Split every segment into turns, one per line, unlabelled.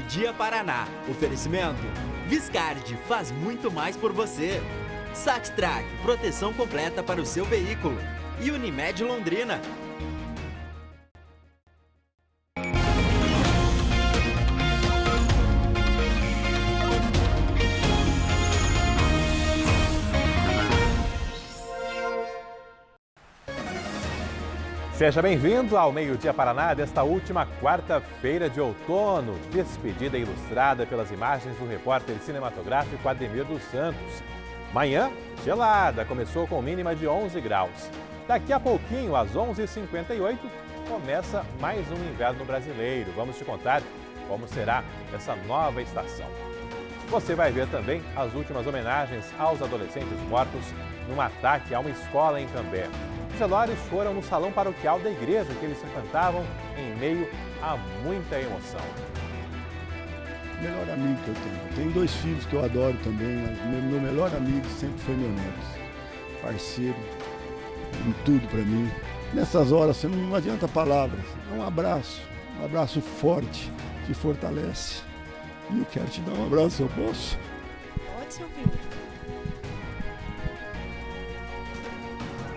Meio-Dia Paraná. Oferecimento: Viscardi faz muito mais por você. Saxtrack, proteção completa para o seu veículo. E Unimed Londrina.
Seja bem-vindo ao Meio-Dia Paraná desta última quarta-feira de outono. Despedida ilustrada pelas imagens do repórter cinematográfico Ademir dos Santos. Manhã gelada, começou com mínima de 11 graus. Daqui a pouquinho, às 11h58, começa mais um inverno brasileiro. Vamos te contar como será essa nova estação. Você vai ver também as últimas homenagens aos adolescentes mortos num ataque a uma escola em Cambé. Os velórios foram no salão paroquial da igreja que eles frequentavam em meio a muita emoção.
Melhor amigo que eu tenho. Eu tenho 2 filhos que eu adoro também, mas meu melhor amigo sempre foi meu neto. Parceiro, em tudo para mim. Nessas horas você não adianta palavras. É um abraço forte, que fortalece. E eu quero te dar um abraço, eu posso?
Pode, seu filho.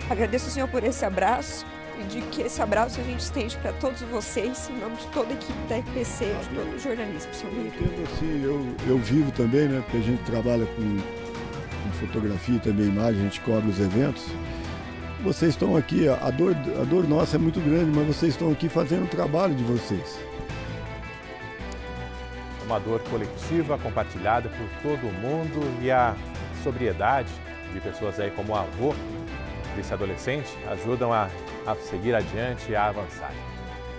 Agradeço, Senhor, por esse abraço e de que esse abraço a gente estende para todos vocês, em nome de toda a equipe da RPC, de todo o jornalismo, Sr. Miriam.
Assim, eu vivo também, né? Porque a gente trabalha com fotografia e também imagem, a gente cobre os eventos. Vocês estão aqui, a dor nossa é muito grande, mas vocês estão aqui fazendo o trabalho de vocês.
Uma dor coletiva compartilhada por todo mundo e a sobriedade de pessoas aí como o avô desse adolescente ajudam a seguir adiante e a avançar.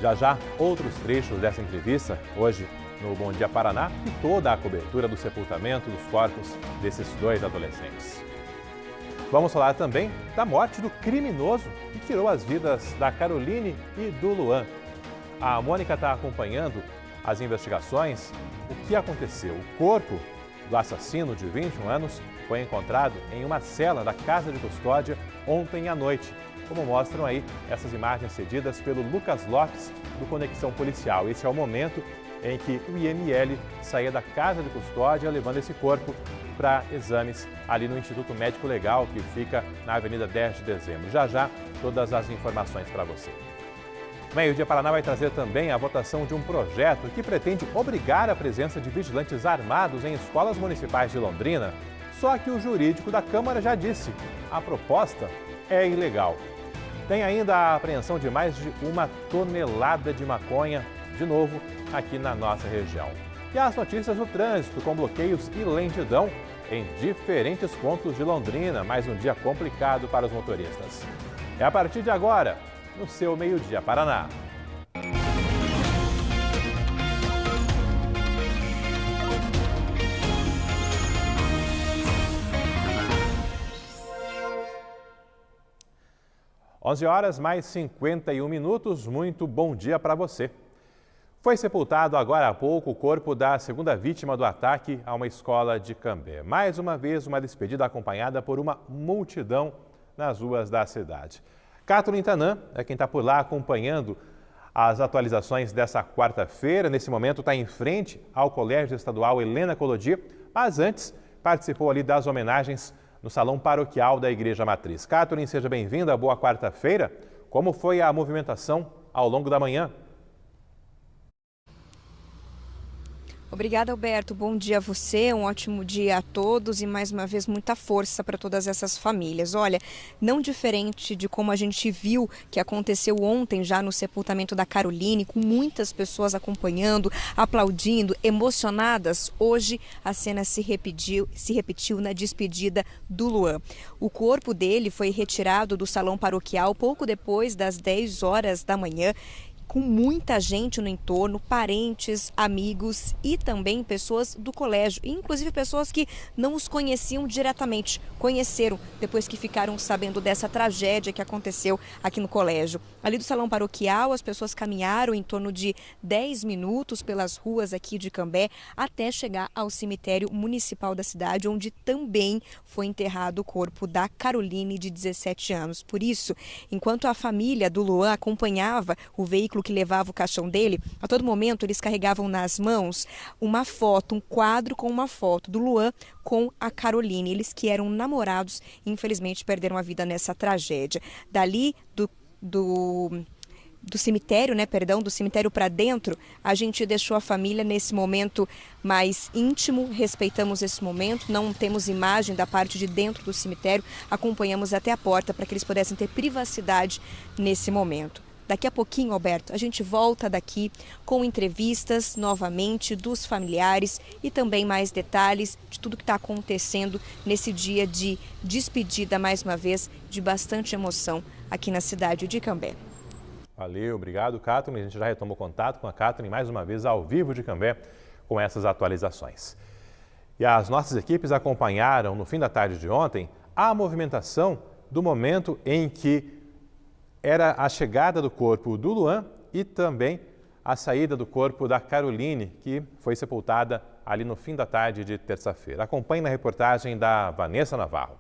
Já, outros trechos dessa entrevista, hoje no Bom Dia Paraná, e toda a cobertura do sepultamento dos corpos desses 2 adolescentes. Vamos falar também da morte do criminoso que tirou as vidas da Caroline e do Luan. A Mônica está acompanhando as investigações. O que aconteceu? O corpo do assassino de 21 anos foi encontrado em uma cela da casa de custódia ontem à noite, como mostram aí essas imagens cedidas pelo Lucas Lopes, do Conexão Policial. Esse é o momento em que o IML saía da casa de custódia levando esse corpo para exames ali no Instituto Médico Legal, que fica na Avenida 10 de Dezembro. Já, todas as informações para você. Meio-Dia Paraná vai trazer também a votação de um projeto que pretende obrigar a presença de vigilantes armados em escolas municipais de Londrina. Só que o jurídico da Câmara já disse, a proposta é ilegal. Tem ainda a apreensão de mais de 1 tonelada de maconha, de novo, aqui na nossa região. E as notícias do trânsito, com bloqueios e lentidão em diferentes pontos de Londrina. Mais um dia complicado para os motoristas. É a partir de agora, no seu Meio-Dia Paraná. Onze horas mais 51 minutos, muito bom dia para você. Foi sepultado agora há pouco o corpo da segunda vítima do ataque a uma escola de Cambé. Mais uma vez, uma despedida acompanhada por uma multidão nas ruas da cidade. Catherine Tanã é quem está por lá acompanhando as atualizações dessa quarta-feira. Nesse momento está em frente ao Colégio Estadual Helena Collodi, mas antes participou ali das homenagens no Salão Paroquial da Igreja Matriz. Catherine, seja bem-vinda, boa quarta-feira. Como foi a movimentação ao longo da manhã?
Obrigada, Alberto. Bom dia a você, um ótimo dia a todos e mais uma vez muita força para todas essas famílias. Olha, não diferente de como a gente viu que aconteceu ontem já no sepultamento da Caroline, com muitas pessoas acompanhando, aplaudindo, emocionadas, hoje a cena se repetiu na despedida do Luan. O corpo dele foi retirado do salão paroquial pouco depois das 10 horas da manhã, com muita gente no entorno, parentes, amigos e também pessoas do colégio, inclusive pessoas que não os conheciam diretamente, conheceram depois que ficaram sabendo dessa tragédia que aconteceu aqui no colégio. Ali do salão paroquial, as pessoas caminharam em torno de 10 minutos pelas ruas aqui de Cambé até chegar ao cemitério municipal da cidade, onde também foi enterrado o corpo da Caroline, de 17 anos. Por isso, enquanto a família do Luan acompanhava o veículo veículo que levava o caixão dele, a todo momento eles carregavam nas mãos uma foto, um quadro com uma foto do Luan com a Caroline. Eles que eram namorados, infelizmente perderam a vida nessa tragédia. Dali do cemitério, do cemitério para dentro, a gente deixou a família nesse momento mais íntimo, respeitamos esse momento, não temos imagem da parte de dentro do cemitério, acompanhamos até a porta para que eles pudessem ter privacidade nesse momento. Daqui a pouquinho, Alberto, a gente volta daqui com entrevistas novamente dos familiares e também mais detalhes de tudo que está acontecendo nesse dia de despedida, mais uma vez, de bastante emoção aqui na cidade de Cambé.
Valeu, obrigado, Catherine. A gente já retomou contato com a Catherine mais uma vez ao vivo de Cambé com essas atualizações. E as nossas equipes acompanharam no fim da tarde de ontem a movimentação do momento em que era a chegada do corpo do Luan e também a saída do corpo da Caroline, que foi sepultada ali no fim da tarde de terça-feira. Acompanhe na reportagem da Vanessa Navarro.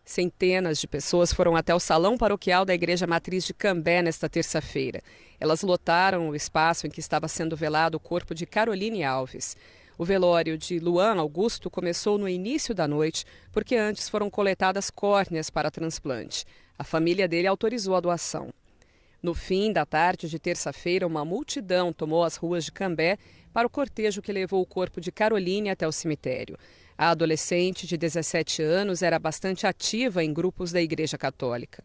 Centenas de pessoas foram até o salão paroquial da Igreja Matriz de Cambé nesta terça-feira. Elas lotaram o espaço em que estava sendo velado o corpo de Caroline Alves. O velório de Luan Augusto começou no início da noite, porque antes foram coletadas córneas para transplante. A família dele autorizou a doação. No fim da tarde de terça-feira, uma multidão tomou as ruas de Cambé para o cortejo que levou o corpo de Caroline até o cemitério. A adolescente de 17 anos era bastante ativa em grupos da Igreja Católica.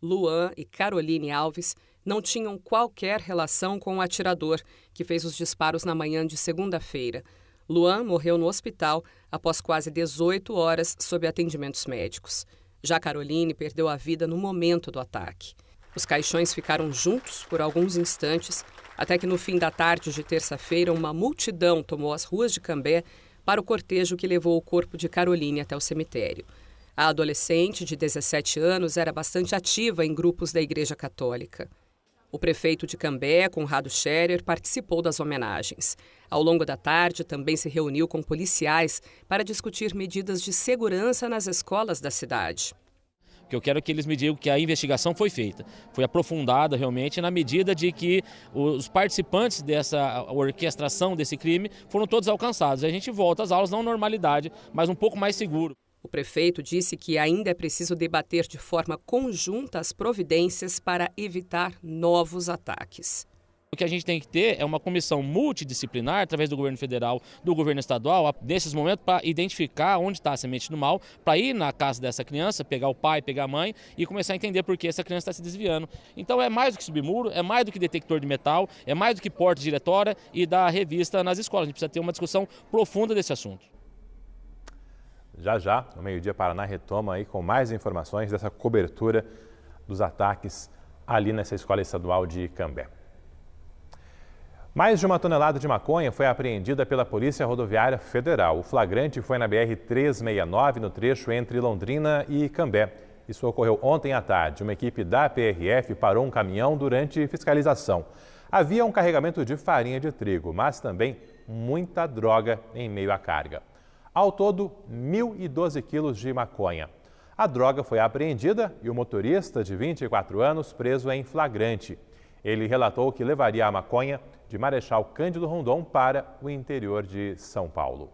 Luan e Caroline Alves não tinham qualquer relação com o atirador que fez os disparos na manhã de segunda-feira. Luan morreu no hospital após quase 18 horas sob atendimentos médicos. Já Caroline perdeu a vida no momento do ataque. Os caixões ficaram juntos por alguns instantes, até que no fim da tarde de terça-feira uma multidão tomou as ruas de Cambé para o cortejo que levou o corpo de Caroline até o cemitério. A adolescente, de 17 anos, era bastante ativa em grupos da Igreja Católica. O prefeito de Cambé, Conrado Scherer, participou das homenagens. Ao longo da tarde, também se reuniu com policiais para discutir medidas de segurança nas escolas da cidade.
Que eu quero que eles me digam que a investigação foi feita, foi aprofundada realmente na medida de que os participantes dessa orquestração desse crime foram todos alcançados. A gente volta às aulas, não normalidade, mas um pouco mais seguro.
O prefeito disse que ainda é preciso debater de forma conjunta as providências para evitar novos ataques.
O que a gente tem que ter é uma comissão multidisciplinar, através do governo federal, do governo estadual, nesses momentos, para identificar onde está a semente do mal, para ir na casa dessa criança, pegar o pai, pegar a mãe e começar a entender por que essa criança está se desviando. Então é mais do que submuro, é mais do que detector de metal, é mais do que porta diretória e dar revista nas escolas. A gente precisa ter uma discussão profunda desse assunto.
Já, no Meio-Dia Paraná retoma aí com mais informações dessa cobertura dos ataques ali nessa escola estadual de Cambé. Mais de 1 tonelada de maconha foi apreendida pela Polícia Rodoviária Federal. O flagrante foi na BR-369, no trecho entre Londrina e Cambé. Isso ocorreu ontem à tarde. Uma equipe da PRF parou um caminhão durante fiscalização. Havia um carregamento de farinha de trigo, mas também muita droga em meio à carga. Ao todo, 1.012 quilos de maconha. A droga foi apreendida e o motorista, de 24 anos, preso em flagrante. Ele relatou que levaria a maconha de Marechal Cândido Rondon para o interior de São Paulo.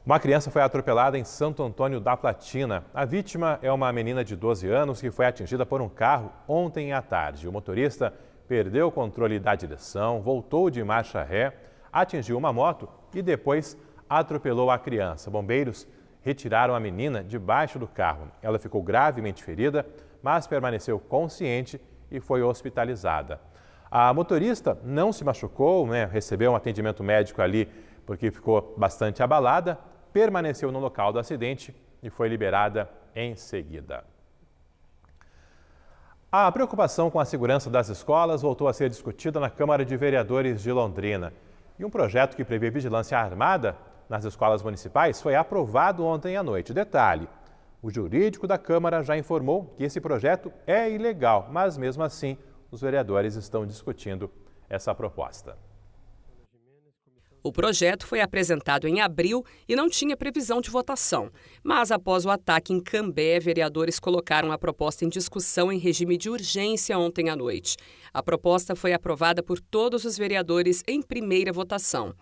Uma criança foi atropelada em Santo Antônio da Platina. A vítima é uma menina de 12 anos que foi atingida por um carro ontem à tarde. O motorista perdeu o controle da direção, voltou de marcha ré, atingiu uma moto e depois atropelou a criança. Bombeiros retiraram a menina debaixo do carro. Ela ficou gravemente ferida, mas permaneceu consciente e foi hospitalizada. A motorista não se machucou, recebeu um atendimento médico ali porque ficou bastante abalada, permaneceu no local do acidente e foi liberada em seguida. A preocupação com a segurança das escolas voltou a ser discutida na Câmara de Vereadores de Londrina. E um projeto que prevê vigilância armada nas escolas municipais foi aprovado ontem à noite. Detalhe, o jurídico da Câmara já informou que esse projeto é ilegal, mas mesmo assim os vereadores estão discutindo essa proposta.
O projeto foi apresentado em abril e não tinha previsão de votação. Mas, após o ataque em Cambé, vereadores colocaram a proposta em discussão em regime de urgência ontem à noite. A proposta foi aprovada por todos os vereadores em primeira votação.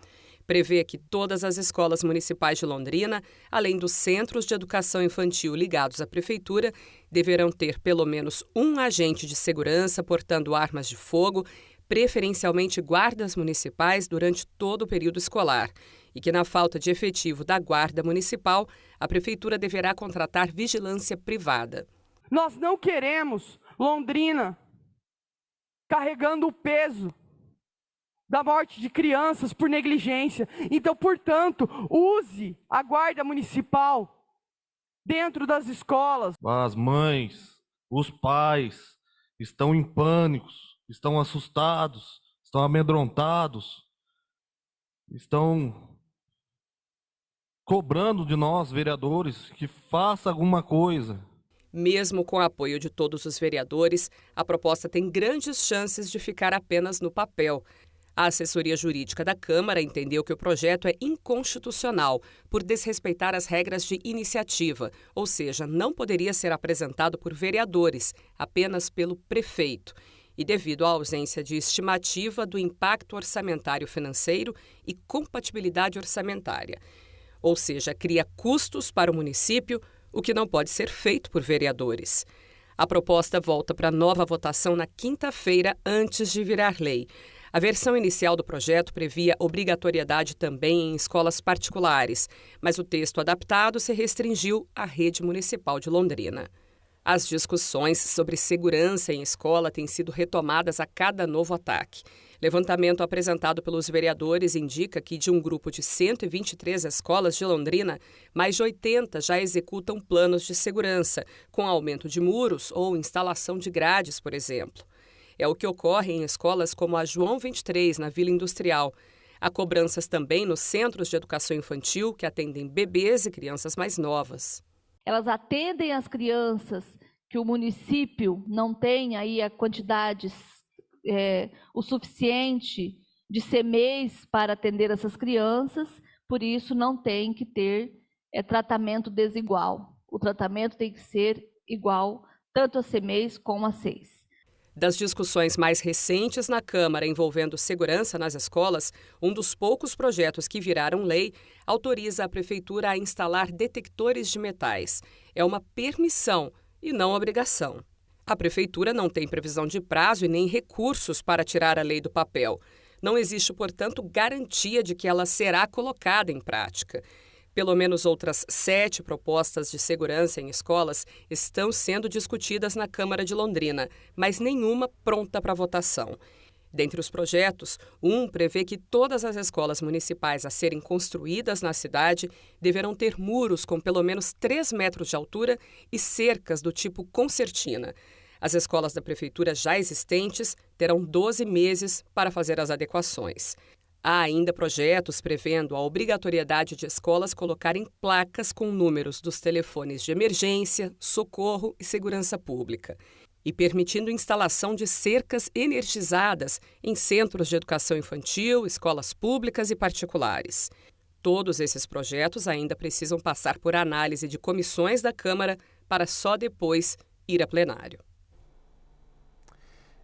Prevê que todas as escolas municipais de Londrina, além dos centros de educação infantil ligados à prefeitura, deverão ter pelo menos um agente de segurança portando armas de fogo, preferencialmente guardas municipais durante todo o período escolar, e que, na falta de efetivo da guarda municipal, a prefeitura deverá contratar vigilância privada.
Nós não queremos Londrina carregando o peso da morte de crianças por negligência. Então, portanto, use a guarda municipal dentro das escolas.
As mães, os pais estão em pânico, estão assustados, estão amedrontados, estão cobrando de nós, vereadores, que faça alguma coisa.
Mesmo com o apoio de todos os vereadores, a proposta tem grandes chances de ficar apenas no papel. A assessoria jurídica da Câmara entendeu que o projeto é inconstitucional por desrespeitar as regras de iniciativa, ou seja, não poderia ser apresentado por vereadores, apenas pelo prefeito. E devido à ausência de estimativa do impacto orçamentário financeiro e compatibilidade orçamentária. Ou seja, cria custos para o município, o que não pode ser feito por vereadores. A proposta volta para nova votação na quinta-feira, antes de virar lei. A versão inicial do projeto previa obrigatoriedade também em escolas particulares, mas o texto adaptado se restringiu à rede municipal de Londrina. As discussões sobre segurança em escola têm sido retomadas a cada novo ataque. Levantamento apresentado pelos vereadores indica que, de um grupo de 123 escolas de Londrina, mais de 80 já executam planos de segurança, com aumento de muros ou instalação de grades, por exemplo. É o que ocorre em escolas como a João 23, na Vila Industrial. Há cobranças também nos centros de educação infantil, que atendem bebês e crianças mais novas.
Elas atendem as crianças que o município não tem aí a quantidades, o suficiente de CMEIs para atender essas crianças, por isso não tem que ter tratamento desigual. O tratamento tem que ser igual, tanto a CMEIs como a SEIs.
Das discussões mais recentes na Câmara envolvendo segurança nas escolas, um dos poucos projetos que viraram lei autoriza a Prefeitura a instalar detectores de metais. É uma permissão e não obrigação. A Prefeitura não tem previsão de prazo e nem recursos para tirar a lei do papel. Não existe, portanto, garantia de que ela será colocada em prática. Pelo menos outras 7 propostas de segurança em escolas estão sendo discutidas na Câmara de Londrina, mas nenhuma pronta para votação. Dentre os projetos, um prevê que todas as escolas municipais a serem construídas na cidade deverão ter muros com pelo menos 3 metros de altura e cercas do tipo concertina. As escolas da Prefeitura já existentes terão 12 meses para fazer as adequações. Há ainda projetos prevendo a obrigatoriedade de escolas colocarem placas com números dos telefones de emergência, socorro e segurança pública, e permitindo instalação de cercas energizadas em centros de educação infantil, escolas públicas e particulares. Todos esses projetos ainda precisam passar por análise de comissões da Câmara para só depois ir a plenário.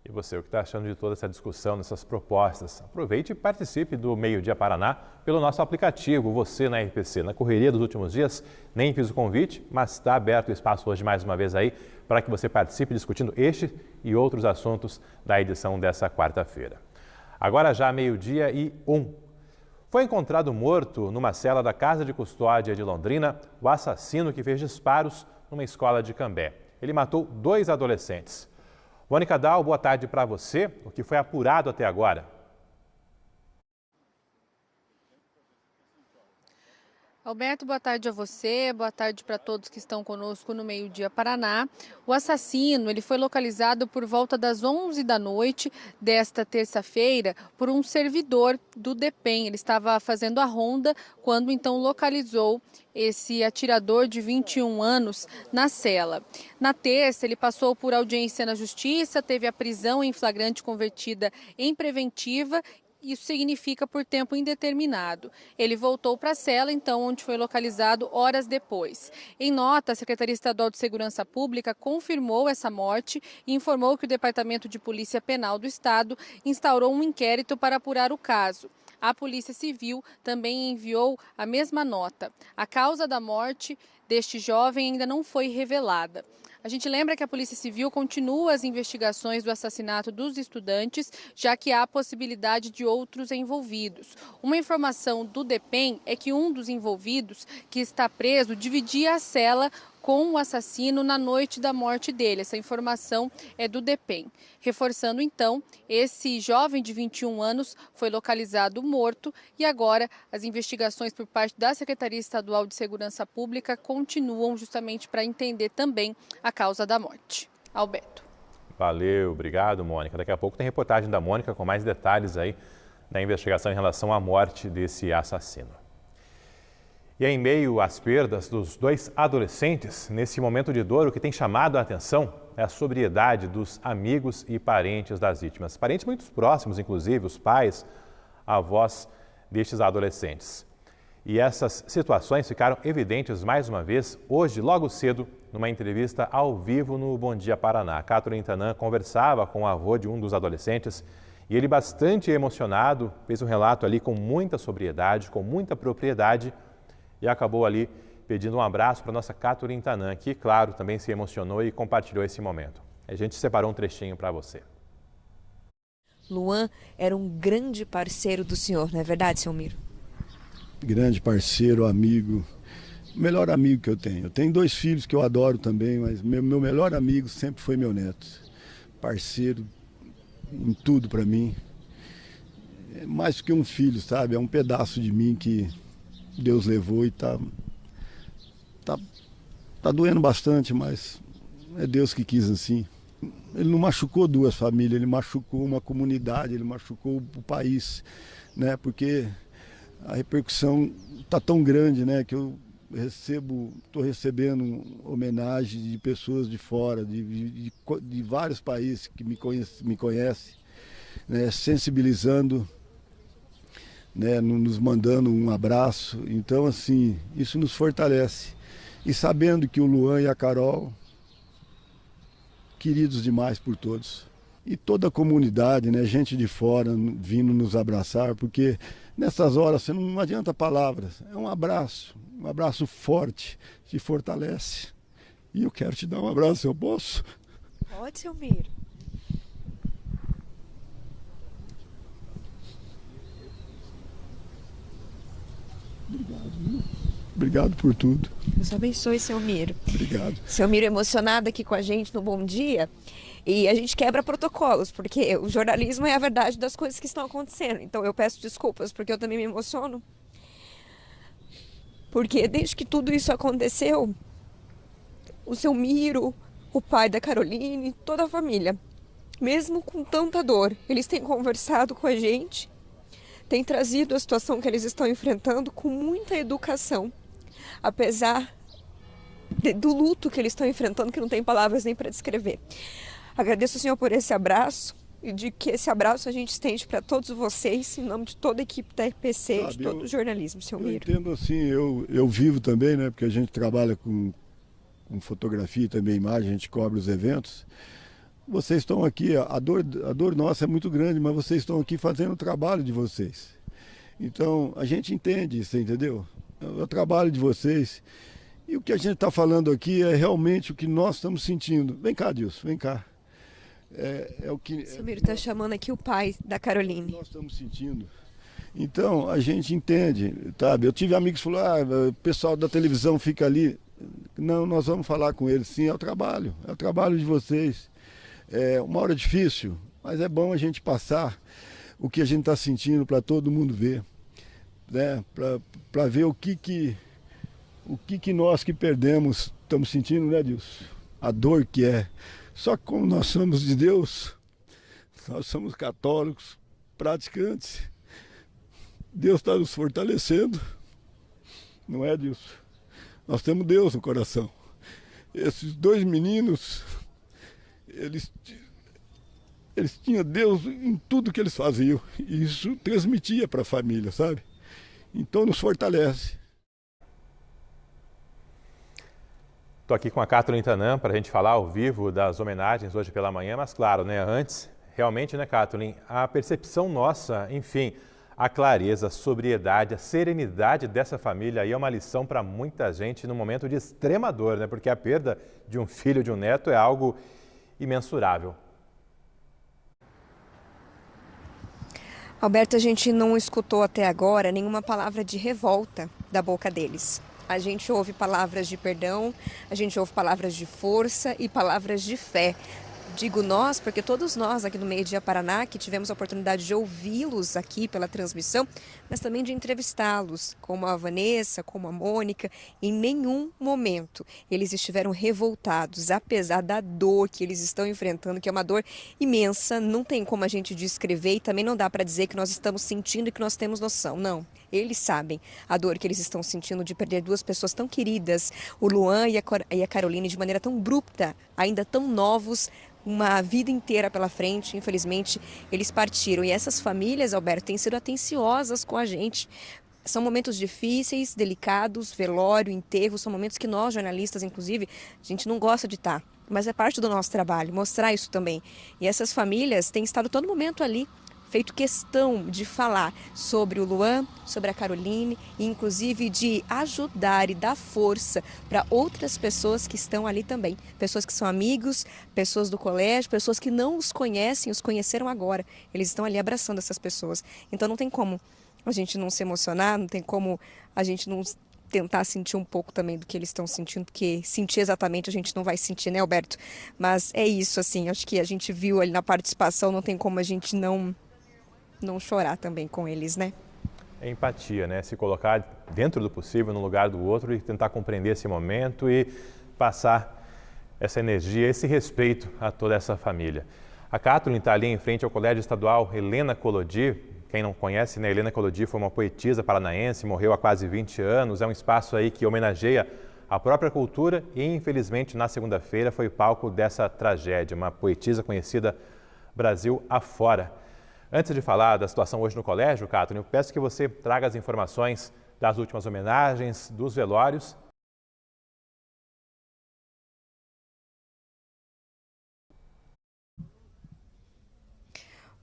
E você, o que está achando de toda essa discussão, dessas propostas? Aproveite e participe do Meio Dia Paraná pelo nosso aplicativo, Você na RPC. Na correria dos últimos dias, nem fiz o convite, mas está aberto o espaço hoje mais uma vez aí para que você participe discutindo este e outros assuntos da edição dessa quarta-feira. Agora já 12:01. Foi encontrado morto numa cela da Casa de Custódia de Londrina o assassino que fez disparos numa escola de Cambé. Ele matou 2 adolescentes. Mônica Dal, boa tarde para você. O que foi apurado até agora?
Alberto, boa tarde a você, boa tarde para todos que estão conosco no Meio Dia Paraná. O assassino ele foi localizado por volta das 11 da noite desta terça-feira por um servidor do DEPEN. Ele estava fazendo a ronda quando então localizou esse atirador de 21 anos na cela. Na terça, ele passou por audiência na Justiça, teve a prisão em flagrante convertida em preventiva Isso significa por tempo indeterminado. Ele voltou para a cela, então, onde foi localizado horas depois. Em nota, a Secretaria Estadual de Segurança Pública confirmou essa morte e informou que o Departamento de Polícia Penal do Estado instaurou um inquérito para apurar o caso. A Polícia Civil também enviou a mesma nota. A causa da morte deste jovem ainda não foi revelada. A gente lembra que a Polícia Civil continua as investigações do assassinato dos estudantes, já que há possibilidade de outros envolvidos. Uma informação do DEPEN é que um dos envolvidos, que está preso, dividia a cela com o assassino na noite da morte dele. Essa informação é do DEPEN. Reforçando então, esse jovem de 21 anos foi localizado morto e agora as investigações por parte da Secretaria Estadual de Segurança Pública continuam justamente para entender também a causa da morte. Alberto.
Valeu, obrigado, Mônica. Daqui a pouco tem reportagem da Mônica com mais detalhes aí da investigação em relação à morte desse assassino. E em meio às perdas dos dois adolescentes, nesse momento de dor, o que tem chamado a atenção é a sobriedade dos amigos e parentes das vítimas. Parentes muito próximos, inclusive, os pais, avós destes adolescentes. E essas situações ficaram evidentes mais uma vez hoje, logo cedo, numa entrevista ao vivo no Bom Dia Paraná. Catherine Tanan conversava com o avô de um dos adolescentes e ele, bastante emocionado, fez um relato ali com muita sobriedade, com muita propriedade, e acabou ali pedindo um abraço para a nossa Catherine Tanan, que, claro, também se emocionou e compartilhou esse momento. A gente separou um trechinho para você.
Luan era um grande parceiro do senhor, não é verdade, seu Miro?
Grande parceiro, amigo, melhor amigo que eu tenho. Eu tenho 2 filhos que eu adoro também, mas meu melhor amigo sempre foi meu neto. Parceiro em tudo para mim. É mais do que um filho, sabe? É um pedaço de mim que Deus levou e tá doendo bastante, mas é Deus que quis assim. Ele não machucou 2 famílias, ele machucou uma comunidade, ele machucou o país, Porque a repercussão tá tão grande, que eu estou recebendo homenagem de pessoas de fora, de vários países que me conhecem, sensibilizando, nos mandando um abraço. Então, assim, isso nos fortalece. E sabendo que o Luan e a Carol, queridos demais por todos. E toda a comunidade, gente de fora vindo nos abraçar, porque nessas horas você não adianta palavras. É um abraço forte, te fortalece. E eu quero te dar um abraço, eu posso?
Pode, seu Miro.
Obrigado por tudo.
Deus abençoe, seu Miro.
Obrigado.
Seu Miro emocionado aqui com a gente no Bom Dia. E a gente quebra protocolos, porque o jornalismo é a verdade das coisas que estão acontecendo. Então eu peço desculpas, porque eu também me emociono. Porque desde que tudo isso aconteceu, o seu Miro, o pai da Caroline, toda a família, mesmo com tanta dor, eles têm conversado com a gente, têm trazido a situação que eles estão enfrentando com muita educação. Apesar do luto que eles estão enfrentando, que não tem palavras nem para descrever. Agradeço ao Senhor por esse abraço e de que esse abraço a gente estende para todos vocês, em nome de toda a equipe da RPC, de todo o jornalismo, seu Miro.
Eu entendo assim, eu vivo também, porque a gente trabalha com fotografia e também imagem, a gente cobre os eventos. Vocês estão aqui, a dor nossa é muito grande, mas vocês estão aqui fazendo o trabalho de vocês. Então, a gente entende isso, entendeu? É o trabalho de vocês. E o que a gente está falando aqui é realmente o que nós estamos sentindo. Vem cá, Dilson, vem cá. É o que...
O Miro está chamando aqui o pai da Caroline.
Nós estamos sentindo. Então, a gente entende, sabe? Eu tive amigos que falaram, o pessoal da televisão fica ali. Não, nós vamos falar com eles. Sim, é o trabalho de vocês. É uma hora difícil, mas é bom a gente passar o que a gente está sentindo para todo mundo ver, para ver o que nós que perdemos estamos sentindo, Dilson? A dor que é. Só que como nós somos de Deus, nós somos católicos, praticantes, Deus está nos fortalecendo, não é, Dilson? Nós temos Deus no coração. Esses 2 meninos, eles Eles tinham Deus em tudo que eles faziam. E isso transmitia para a família, sabe? Então nos fortalece.
Estou aqui com a Kathleen Tanã para a gente falar ao vivo das homenagens hoje pela manhã, mas claro, né, antes, realmente, né, Kathleen, a percepção nossa, enfim, a clareza, a sobriedade, a serenidade dessa família aí é uma lição para muita gente num momento de extrema dor, né, porque a perda de um filho, de um neto é algo imensurável.
Alberto, a gente não escutou até agora nenhuma palavra de revolta da boca deles. A gente ouve palavras de perdão, a gente ouve palavras de força e palavras de fé. Digo nós, porque todos nós aqui no Meio Dia Paraná, que tivemos a oportunidade de ouvi-los aqui pela transmissão, mas também de entrevistá-los, como a Vanessa, como a Mônica, em nenhum momento eles estiveram revoltados, apesar da dor que eles estão enfrentando, que é uma dor imensa, não tem como a gente descrever e também não dá para dizer que nós estamos sentindo e que nós temos noção, não. Eles sabem a dor que eles estão sentindo de perder duas pessoas tão queridas, o Luan e a Caroline, de maneira tão abrupta, ainda tão novos, uma vida inteira pela frente. Infelizmente, eles partiram. E essas famílias, Alberto, têm sido atenciosas com a gente. São momentos difíceis, delicados, velório, enterro, são momentos que nós, jornalistas, inclusive, a gente não gosta de estar. Mas é parte do nosso trabalho, mostrar isso também. E essas famílias têm estado todo momento ali, feito questão de falar sobre o Luan, sobre a Caroline e inclusive de ajudar e dar força para outras pessoas que estão ali também. Pessoas que são amigos, pessoas do colégio, pessoas que não os conhecem, os conheceram agora. Eles estão ali abraçando essas pessoas. Então não tem como a gente não se emocionar, não tem como a gente não tentar sentir um pouco também do que eles estão sentindo, porque sentir exatamente a gente não vai sentir, né, Alberto? Mas é isso, assim, acho que a gente viu ali na participação, não tem como a gente não chorar também com eles, né?
É empatia, né? Se colocar dentro do possível, no lugar do outro e tentar compreender esse momento e passar essa energia, esse respeito a toda essa família. A Kathleen está ali em frente ao Colégio Estadual Helena Collodi. Quem não conhece, né? Helena Collodi foi uma poetisa paranaense, morreu há quase 20 anos. É um espaço aí que homenageia a própria cultura e, infelizmente, na segunda-feira foi palco dessa tragédia. Uma poetisa conhecida Brasil afora. Antes de falar da situação hoje no colégio, Kathleen, eu peço que você traga as informações das últimas homenagens, dos velórios.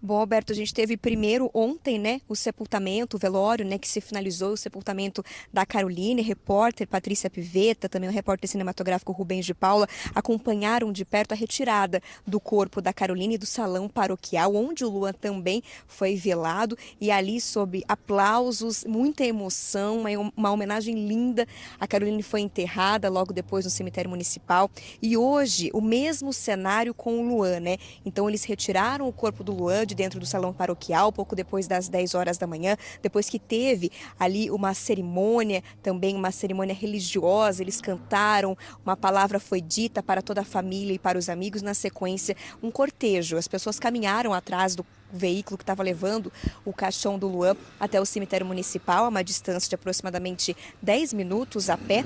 Bom, Alberto, a gente teve primeiro ontem, né, o sepultamento, o velório, né, que se finalizou, o sepultamento da Caroline, repórter Patrícia Pivetta, também o repórter cinematográfico Rubens de Paula, acompanharam de perto a retirada do corpo da Caroline do salão paroquial, onde o Luan também foi velado, e ali sob aplausos, muita emoção, uma homenagem linda. A Caroline foi enterrada logo depois no cemitério municipal, e hoje o mesmo cenário com o Luan, né? Então eles retiraram o corpo do Luan de dentro do salão paroquial, pouco depois das 10 horas da manhã, depois que teve ali uma cerimônia, também uma cerimônia religiosa, eles cantaram, uma palavra foi dita para toda a família e para os amigos, na sequência um cortejo, as pessoas caminharam atrás do veículo que estava levando o caixão do Luan até o cemitério municipal, a uma distância de aproximadamente 10 minutos a pé.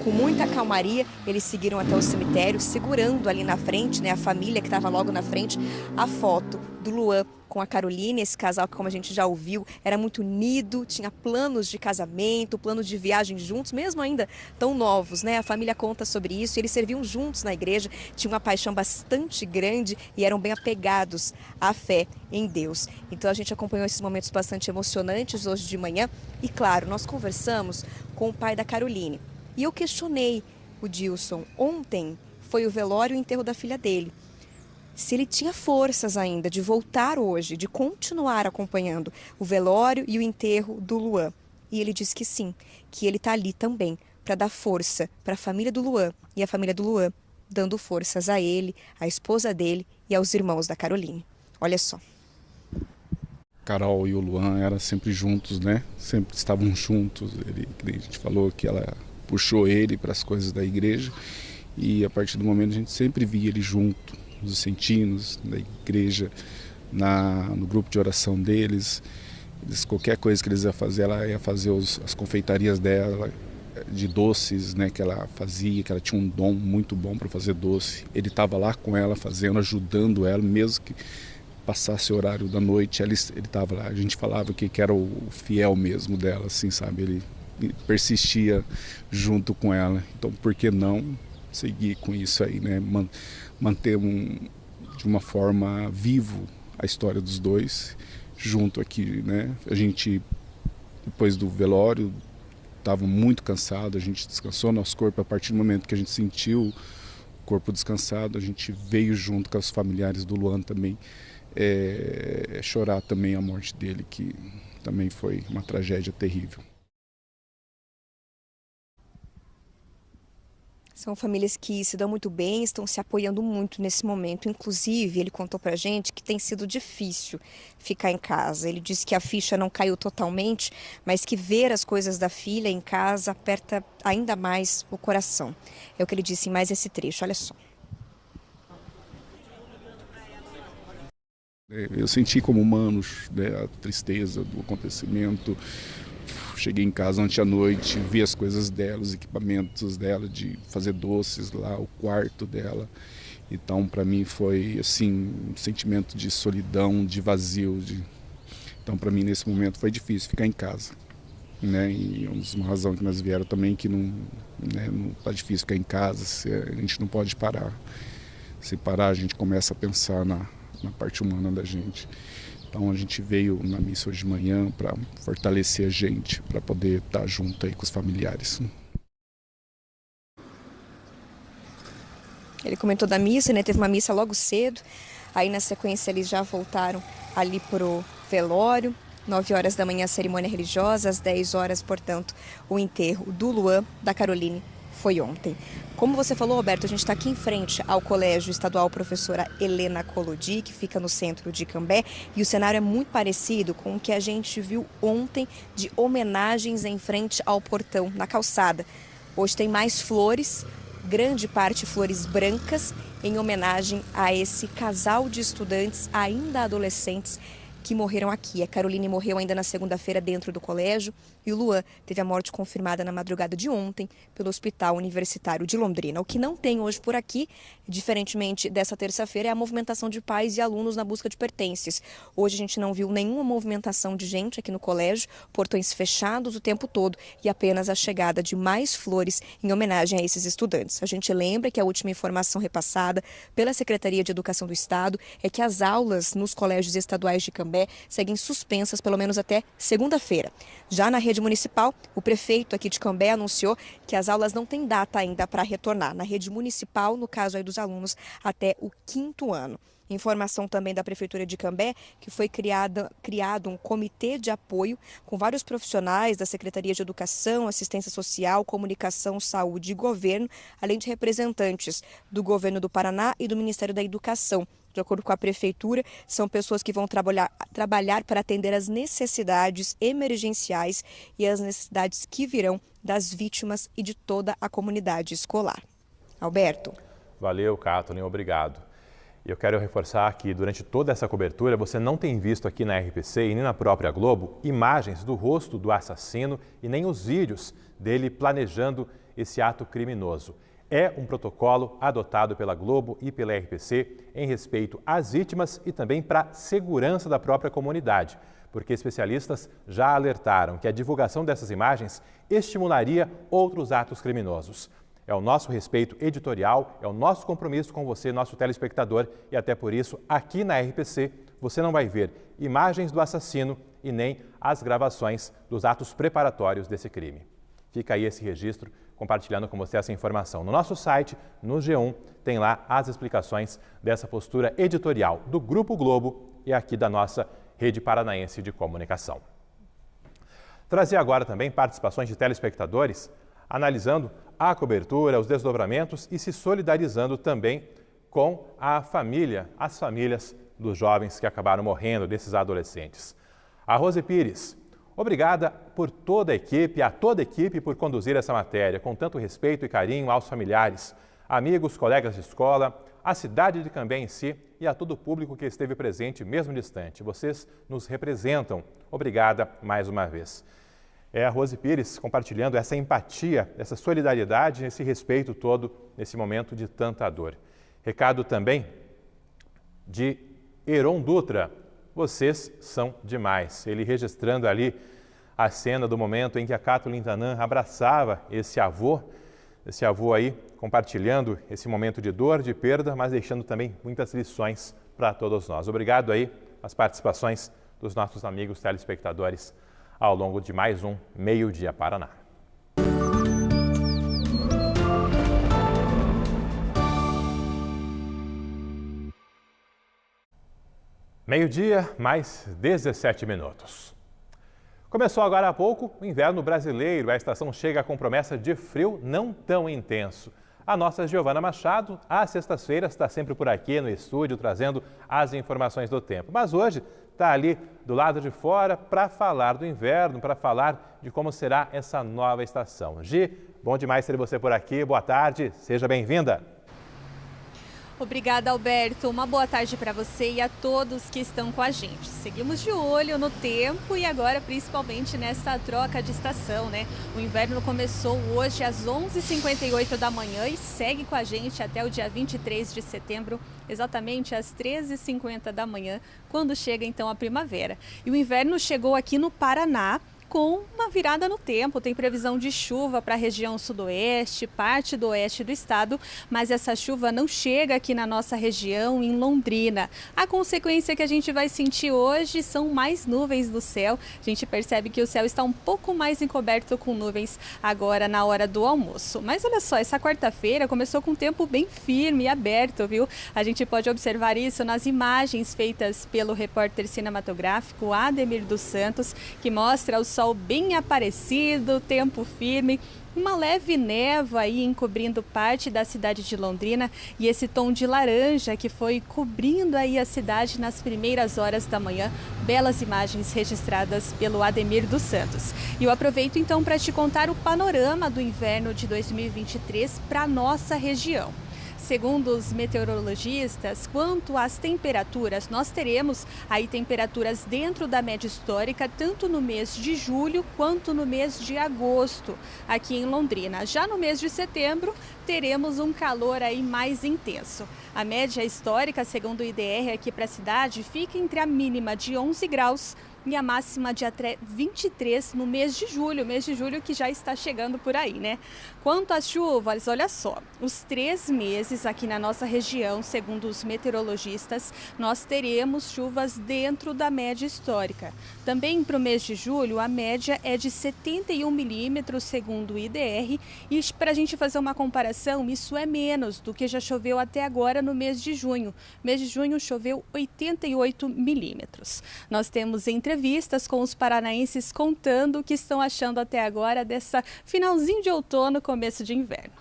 Com muita calmaria, eles seguiram até o cemitério, segurando ali na frente, né, a família que estava logo na frente, a foto do Luan com a Caroline. Esse casal que, como a gente já ouviu, era muito unido, tinha planos de casamento, planos de viagem juntos, mesmo ainda tão novos, né? A família conta sobre isso, eles serviam juntos na igreja, tinham uma paixão bastante grande e eram bem apegados à fé em Deus. Então a gente acompanhou esses momentos bastante emocionantes hoje de manhã e, claro, nós conversamos com o pai da Caroline. E eu questionei o Dilson, ontem foi o velório e o enterro da filha dele, se ele tinha forças ainda de voltar hoje, de continuar acompanhando o velório e o enterro do Luan. E ele disse que sim, que ele está ali também para dar força para a família do Luan e a família do Luan, dando forças a ele, à esposa dele e aos irmãos da Caroline. Olha só.
Carol e o Luan eram sempre juntos, né? Sempre estavam juntos. A gente falou que ela puxou ele para as coisas da igreja e a partir do momento a gente sempre via ele junto, nos vicentinos, na igreja, no grupo de oração deles. Qualquer coisa que eles iam fazer, ela ia fazer as confeitarias dela, de doces, né, que ela fazia, que ela tinha um dom muito bom para fazer doce. Ele estava lá com ela fazendo, ajudando ela, mesmo que passasse o horário da noite, ele estava lá. A gente falava que era o fiel mesmo dela, assim, sabe? Ele persistia junto com ela. Então, por que não seguir com isso aí, né? Manter de uma forma vivo a história dos dois junto aqui, né? A gente, depois do velório, estava muito cansado, a gente descansou nosso corpo. A partir do momento que a gente sentiu o corpo descansado, a gente veio junto com os familiares do Luan também chorar também a morte dele, que também foi uma tragédia terrível.
São famílias que se dão muito bem, estão se apoiando muito nesse momento. Inclusive, ele contou pra gente que tem sido difícil ficar em casa. Ele disse que a ficha não caiu totalmente, mas que ver as coisas da filha em casa aperta ainda mais o coração. É o que ele disse em mais esse trecho, olha só.
Eu senti como humanos, né, a tristeza do acontecimento. Cheguei em casa ontem à noite, vi as coisas dela, os equipamentos dela, de fazer doces lá, o quarto dela. Então, para mim foi assim um sentimento de solidão, de vazio. Então, para mim nesse momento foi difícil ficar em casa, né? E uma razão que nós vieram também que não tá difícil ficar em casa. A gente não pode parar. Se parar, a gente começa a pensar na parte humana da gente. Então a gente veio na missa hoje de manhã para fortalecer a gente, para poder estar junto aí com os familiares.
Ele comentou da missa, né? Teve uma missa logo cedo, aí na sequência eles já voltaram ali pro velório. 9 horas da manhã a cerimônia religiosa, às 10 horas, portanto, o enterro do Luan, da Caroline, foi ontem. Como você falou, Roberto, a gente está aqui em frente ao Colégio Estadual Professora Helena Collodi, que fica no centro de Cambé, e o cenário é muito parecido com o que a gente viu ontem de homenagens em frente ao portão, na calçada. Hoje tem mais flores, grande parte flores brancas, em homenagem a esse casal de estudantes ainda adolescentes que morreram aqui. A Caroline morreu ainda na segunda-feira dentro do colégio e o Luan teve a morte confirmada na madrugada de ontem pelo Hospital Universitário de Londrina. O que não tem hoje por aqui, diferentemente dessa terça-feira, é a movimentação de pais e alunos na busca de pertences. Hoje a gente não viu nenhuma movimentação de gente aqui no colégio, portões fechados o tempo todo e apenas a chegada de mais flores em homenagem a esses estudantes. A gente lembra que a última informação repassada pela Secretaria de Educação do Estado é que as aulas nos colégios estaduais de Cambé seguem suspensas pelo menos até segunda-feira. Já na rede municipal, o prefeito aqui de Cambé anunciou que as aulas não têm data ainda para retornar. Na rede municipal, no caso aí dos alunos, até o 5º ano. Informação também da Prefeitura de Cambé, que foi criado um comitê de apoio com vários profissionais da Secretaria de Educação, Assistência Social, Comunicação, Saúde e Governo, além de representantes do Governo do Paraná e do Ministério da Educação. De acordo com a Prefeitura, são pessoas que vão trabalhar para atender as necessidades emergenciais e as necessidades que virão das vítimas e de toda a comunidade escolar. Alberto.
Valeu, Kathleen, obrigado. E eu quero reforçar que durante toda essa cobertura você não tem visto aqui na RPC e nem na própria Globo imagens do rosto do assassino e nem os vídeos dele planejando esse ato criminoso. É um protocolo adotado pela Globo e pela RPC em respeito às vítimas e também para a segurança da própria comunidade, porque especialistas já alertaram que a divulgação dessas imagens estimularia outros atos criminosos. É o nosso respeito editorial, é o nosso compromisso com você, nosso telespectador, e até por isso, aqui na RPC, você não vai ver imagens do assassino e nem as gravações dos atos preparatórios desse crime. Fica aí esse registro, compartilhando com você essa informação. No nosso site, no G1, tem lá as explicações dessa postura editorial do Grupo Globo e aqui da nossa Rede Paranaense de Comunicação. Trazer agora também participações de telespectadores, analisando a cobertura, os desdobramentos e se solidarizando também com a família, as famílias dos jovens que acabaram morrendo, desses adolescentes. A Rose Pires, obrigada por toda a equipe por conduzir essa matéria com tanto respeito e carinho aos familiares, amigos, colegas de escola, à cidade de Cambé em si e a todo o público que esteve presente mesmo distante. Vocês nos representam. Obrigada mais uma vez. É a Rose Pires compartilhando essa empatia, essa solidariedade, esse respeito todo nesse momento de tanta dor. Recado também de Heron Dutra. Vocês são demais. Ele registrando ali a cena do momento em que a Kathleen Tanan abraçava esse avô aí, compartilhando esse momento de dor, de perda, mas deixando também muitas lições para todos nós. Obrigado aí às participações dos nossos amigos telespectadores ao longo de mais um Meio Dia Paraná. Meio-dia, mais 17 minutos. Começou agora há pouco o inverno brasileiro. A estação chega com promessa de frio não tão intenso. A nossa Giovana Machado, às sextas-feiras, está sempre por aqui no estúdio trazendo as informações do tempo. Mas hoje está ali do lado de fora para falar do inverno, para falar de como será essa nova estação. Gi, bom demais ter você por aqui. Boa tarde, seja bem-vinda.
Obrigada, Alberto. Uma boa tarde para você e a todos que estão com a gente. Seguimos de olho no tempo e agora principalmente nessa troca de estação, né? O inverno começou hoje às 11h58 da manhã e segue com a gente até o dia 23 de setembro, exatamente às 13h50 da manhã, quando chega então a primavera. E o inverno chegou aqui no Paraná com uma virada no tempo. Tem previsão de chuva para a região sudoeste, parte do oeste do estado, mas essa chuva não chega aqui na nossa região, em Londrina. A consequência que a gente vai sentir hoje são mais nuvens no céu. A gente percebe que o céu está um pouco mais encoberto com nuvens agora na hora do almoço. Mas olha só, essa quarta-feira começou com um tempo bem firme e aberto, viu? A gente pode observar isso nas imagens feitas pelo repórter cinematográfico Ademir dos Santos, que mostra o sol bem aparecido, tempo firme, uma leve névoa aí encobrindo parte da cidade de Londrina e esse tom de laranja que foi cobrindo aí a cidade nas primeiras horas da manhã. Belas imagens registradas pelo Ademir dos Santos. E eu aproveito então para te contar o panorama do inverno de 2023 para a nossa região. Segundo os meteorologistas, quanto às temperaturas, nós teremos aí temperaturas dentro da média histórica, tanto no mês de julho quanto no mês de agosto, aqui em Londrina. Já no mês de setembro, teremos um calor aí mais intenso. A média histórica, segundo o IDR aqui para a cidade, fica entre a mínima de 11 graus e a máxima de até 23 no mês de julho que já está chegando por aí, né? Quanto às chuvas, olha só, os 3 meses aqui na nossa região, segundo os meteorologistas, nós teremos chuvas dentro da média histórica. Também para o mês de julho, a média é de 71 milímetros, segundo o IDR, e para a gente fazer uma comparação, isso é menos do que já choveu até agora no mês de junho. Mês de junho choveu 88 milímetros. Nós temos entrevistas com os paranaenses contando o que estão achando até agora dessa finalzinho de outono, começo de inverno.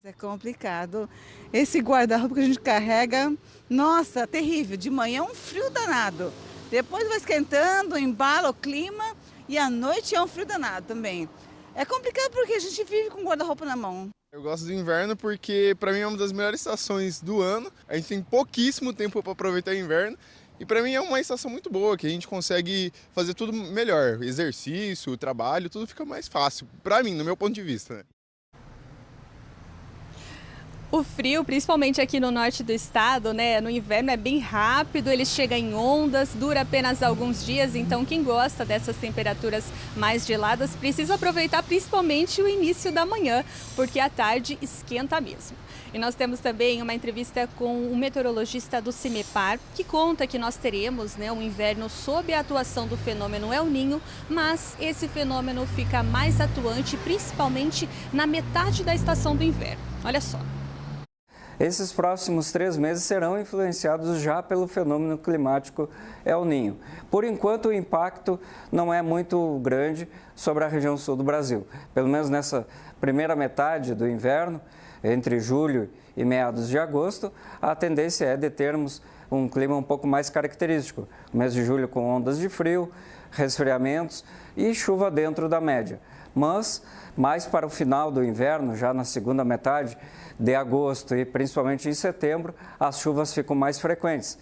É complicado. Esse guarda-roupa que a gente carrega, nossa, terrível. De manhã é um frio danado. Depois vai esquentando, embala o clima e à noite é um frio danado também. É complicado porque a gente vive com guarda-roupa na mão.
Eu gosto do inverno porque para mim é uma das melhores estações do ano. A gente tem pouquíssimo tempo para aproveitar o inverno. E para mim é uma estação muito boa, que a gente consegue fazer tudo melhor. Exercício, trabalho, tudo fica mais fácil. Para mim, no meu ponto de vista, né?
O frio, principalmente aqui no norte do estado, né, no inverno é bem rápido, ele chega em ondas, dura apenas alguns dias, então quem gosta dessas temperaturas mais geladas precisa aproveitar principalmente o início da manhã, porque à tarde esquenta mesmo. E nós temos também uma entrevista com o meteorologista do CIMEPAR, que conta que nós teremos, né, um inverno sob a atuação do fenômeno El Niño, mas esse fenômeno fica mais atuante principalmente na metade da estação do inverno. Olha só.
Esses próximos 3 meses serão influenciados já pelo fenômeno climático El Niño. Por enquanto, o impacto não é muito grande sobre a região sul do Brasil. Pelo menos nessa primeira metade do inverno, entre julho e meados de agosto, a tendência é de termos um clima um pouco mais característico. O mês de julho com ondas de frio, resfriamentos e chuva dentro da média. Mas, mais para o final do inverno, já na segunda metade de agosto e principalmente em setembro, as chuvas ficam mais frequentes.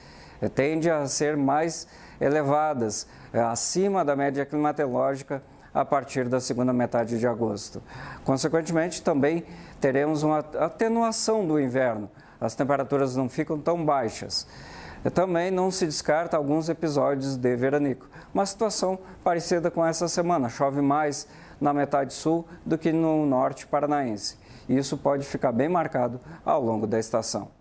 Tende a ser mais elevadas, acima da média climatológica a partir da segunda metade de agosto. Consequentemente, também teremos uma atenuação do inverno. As temperaturas não ficam tão baixas. Também não se descarta alguns episódios de veranico. Uma situação parecida com essa semana. Chove mais na metade sul do que no norte paranaense. E isso pode ficar bem marcado ao longo da estação.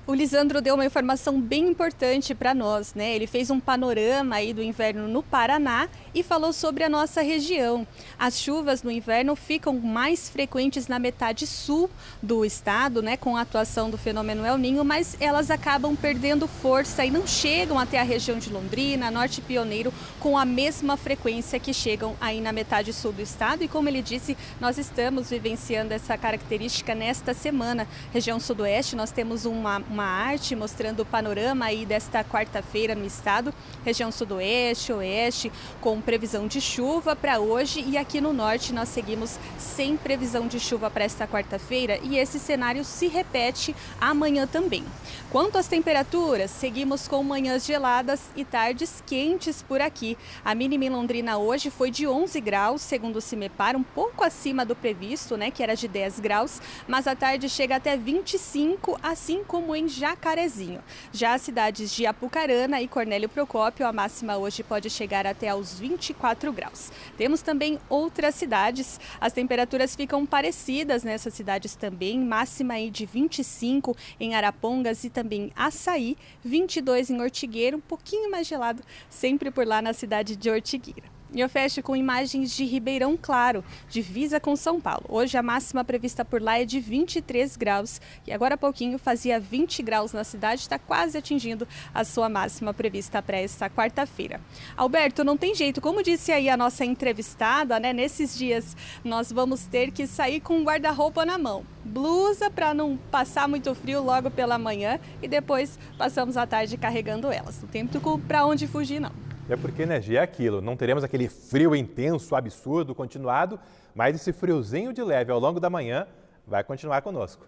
O Lisandro deu uma informação bem importante para nós, né? Ele fez um panorama aí do inverno no Paraná e falou sobre a nossa região. As chuvas no inverno ficam mais frequentes na metade sul do estado, né? Com a atuação do fenômeno El Niño, mas elas acabam perdendo força e não chegam até a região de Londrina, Norte Pioneiro, com a mesma frequência que chegam aí na metade sul do estado. E como ele disse, nós estamos vivenciando essa característica nesta semana. Região sudoeste, nós temos uma arte mostrando o panorama aí desta quarta-feira no estado, região sudoeste, oeste, com previsão de chuva para hoje, e aqui no norte nós seguimos sem previsão de chuva para esta quarta-feira, e esse cenário se repete amanhã também. Quanto às temperaturas, seguimos com manhãs geladas e tardes quentes por aqui. A mínima em Londrina hoje foi de 11 graus, segundo o CIMEPAR, um pouco acima do previsto, né, que era de 10 graus, mas a tarde chega até 25, assim como em Jacarezinho. Já as cidades de Apucarana e Cornélio Procópio, a máxima hoje pode chegar até aos 24 graus. Temos também outras cidades, as temperaturas ficam parecidas nessas cidades também, máxima aí de 25 em Arapongas e também Açaí, 22 em Ortigueira, um pouquinho mais gelado, sempre por lá na cidade de Ortigueira. E eu fecho com imagens de Ribeirão Claro, divisa com São Paulo. Hoje a máxima prevista por lá é de 23 graus e agora há pouquinho fazia 20 graus na cidade, está quase atingindo a sua máxima prevista para esta quarta-feira. Alberto, não tem jeito, como disse aí a nossa entrevistada, né? Nesses dias nós vamos ter que sair com um guarda-roupa na mão. Blusa para não passar muito frio logo pela manhã e depois passamos a tarde carregando elas. Não tem muito para onde fugir, não.
É porque energia é aquilo, não teremos aquele frio intenso, absurdo, continuado, mas esse friozinho de leve ao longo da manhã vai continuar conosco.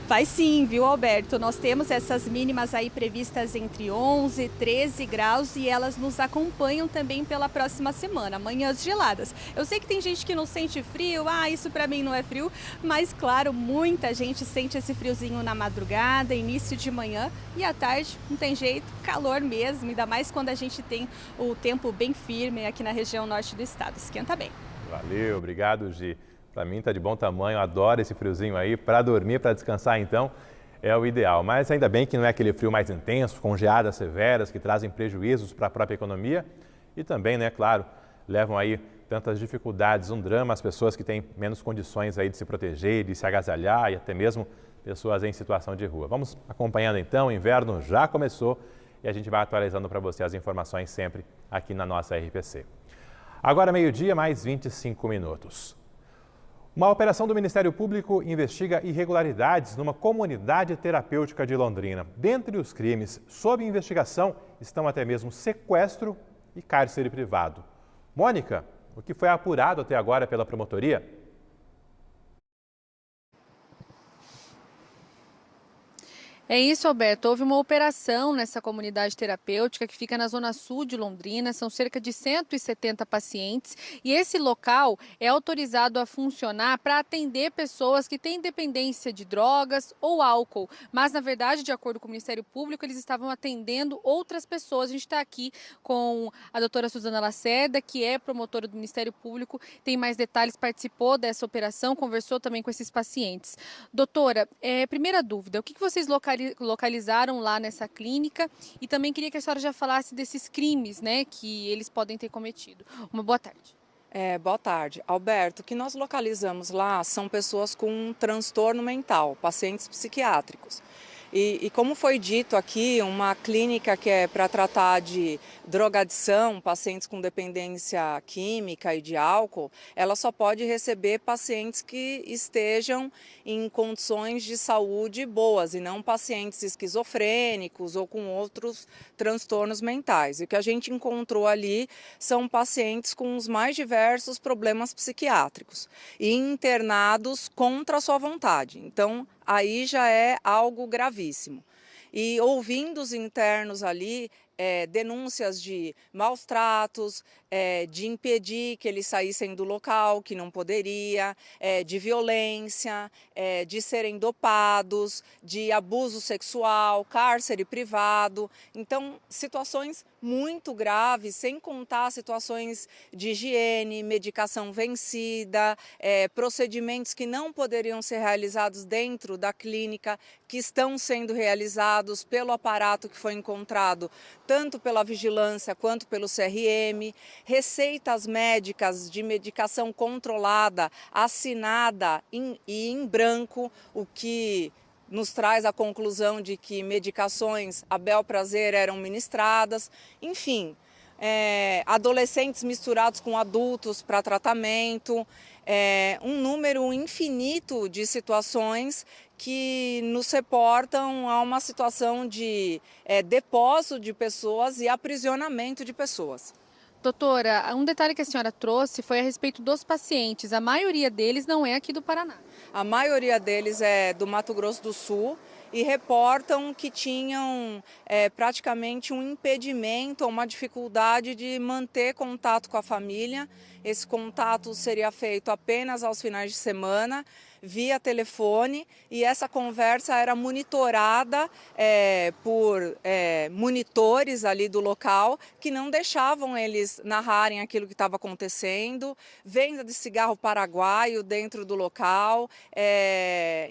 Vai sim, viu, Alberto? Nós temos essas mínimas aí previstas entre 11 e 13 graus e elas nos acompanham também pela próxima semana, manhãs geladas. Eu sei que tem gente que não sente frio, isso pra mim não é frio, mas claro, muita gente sente esse friozinho na madrugada, início de manhã e à tarde, não tem jeito, calor mesmo, ainda mais quando a gente tem o tempo bem firme aqui na região norte do estado. Esquenta bem.
Valeu, obrigado, Gi. Para mim está de bom tamanho, adoro esse friozinho aí. Para dormir, para descansar então, é o ideal. Mas ainda bem que não é aquele frio mais intenso, com geadas severas que trazem prejuízos para a própria economia. E também, né, claro, levam aí tantas dificuldades, um drama, as pessoas que têm menos condições aí de se proteger, de se agasalhar e até mesmo pessoas em situação de rua. Vamos acompanhando então, o inverno já começou e a gente vai atualizando para você as informações sempre aqui na nossa RPC. Agora meio-dia, mais 25 minutos. Uma operação do Ministério Público investiga irregularidades numa comunidade terapêutica de Londrina. Dentre os crimes sob investigação estão até mesmo sequestro e cárcere privado. Mônica, o que foi apurado até agora pela promotoria?
É isso, Alberto. Houve uma operação nessa comunidade terapêutica que fica na zona sul de Londrina. São cerca de 170 pacientes e esse local é autorizado a funcionar para atender pessoas que têm dependência de drogas ou álcool. Mas, na verdade, de acordo com o Ministério Público, eles estavam atendendo outras pessoas. A gente está aqui com a doutora Suzana Lacerda, que é promotora do Ministério Público. Tem mais detalhes, participou dessa operação, conversou também com esses pacientes. Doutora, primeira dúvida, o que vocês localizaram lá nessa clínica e também queria que a senhora já falasse desses crimes, né, que eles podem ter cometido. Uma boa tarde.
Boa tarde. Alberto, o que nós localizamos lá são pessoas com um transtorno mental, pacientes psiquiátricos. E como foi dito aqui, uma clínica que é para tratar de drogadição, pacientes com dependência química e de álcool, ela só pode receber pacientes que estejam em condições de saúde boas e não pacientes esquizofrênicos ou com outros transtornos mentais. E o que a gente encontrou ali são pacientes com os mais diversos problemas psiquiátricos e internados contra a sua vontade. Então, aí já é algo gravíssimo. E ouvindo os internos ali, denúncias de maus tratos, de impedir que eles saíssem do local, que não poderia, de violência, de serem dopados, de abuso sexual, cárcere privado. Então, situações muito graves, sem contar situações de higiene, medicação vencida, procedimentos que não poderiam ser realizados dentro da clínica, que estão sendo realizados pelo aparato que foi encontrado, tanto pela vigilância quanto pelo CRM, receitas médicas de medicação controlada, assinada e em branco, o que nos traz a conclusão de que medicações a bel prazer eram ministradas, enfim, adolescentes misturados com adultos para tratamento, um número infinito de situações que nos reportam a uma situação de depósito de pessoas e aprisionamento de pessoas.
Doutora, um detalhe que a senhora trouxe foi a respeito dos pacientes. A maioria deles não é aqui do Paraná.
A maioria deles é do Mato Grosso do Sul e reportam que tinham praticamente um impedimento, uma dificuldade de manter contato com a família. Esse contato seria feito apenas aos finais de semana, via telefone, e essa conversa era monitorada por monitores ali do local, que não deixavam eles narrarem aquilo que estava acontecendo, venda de cigarro paraguaio dentro do local,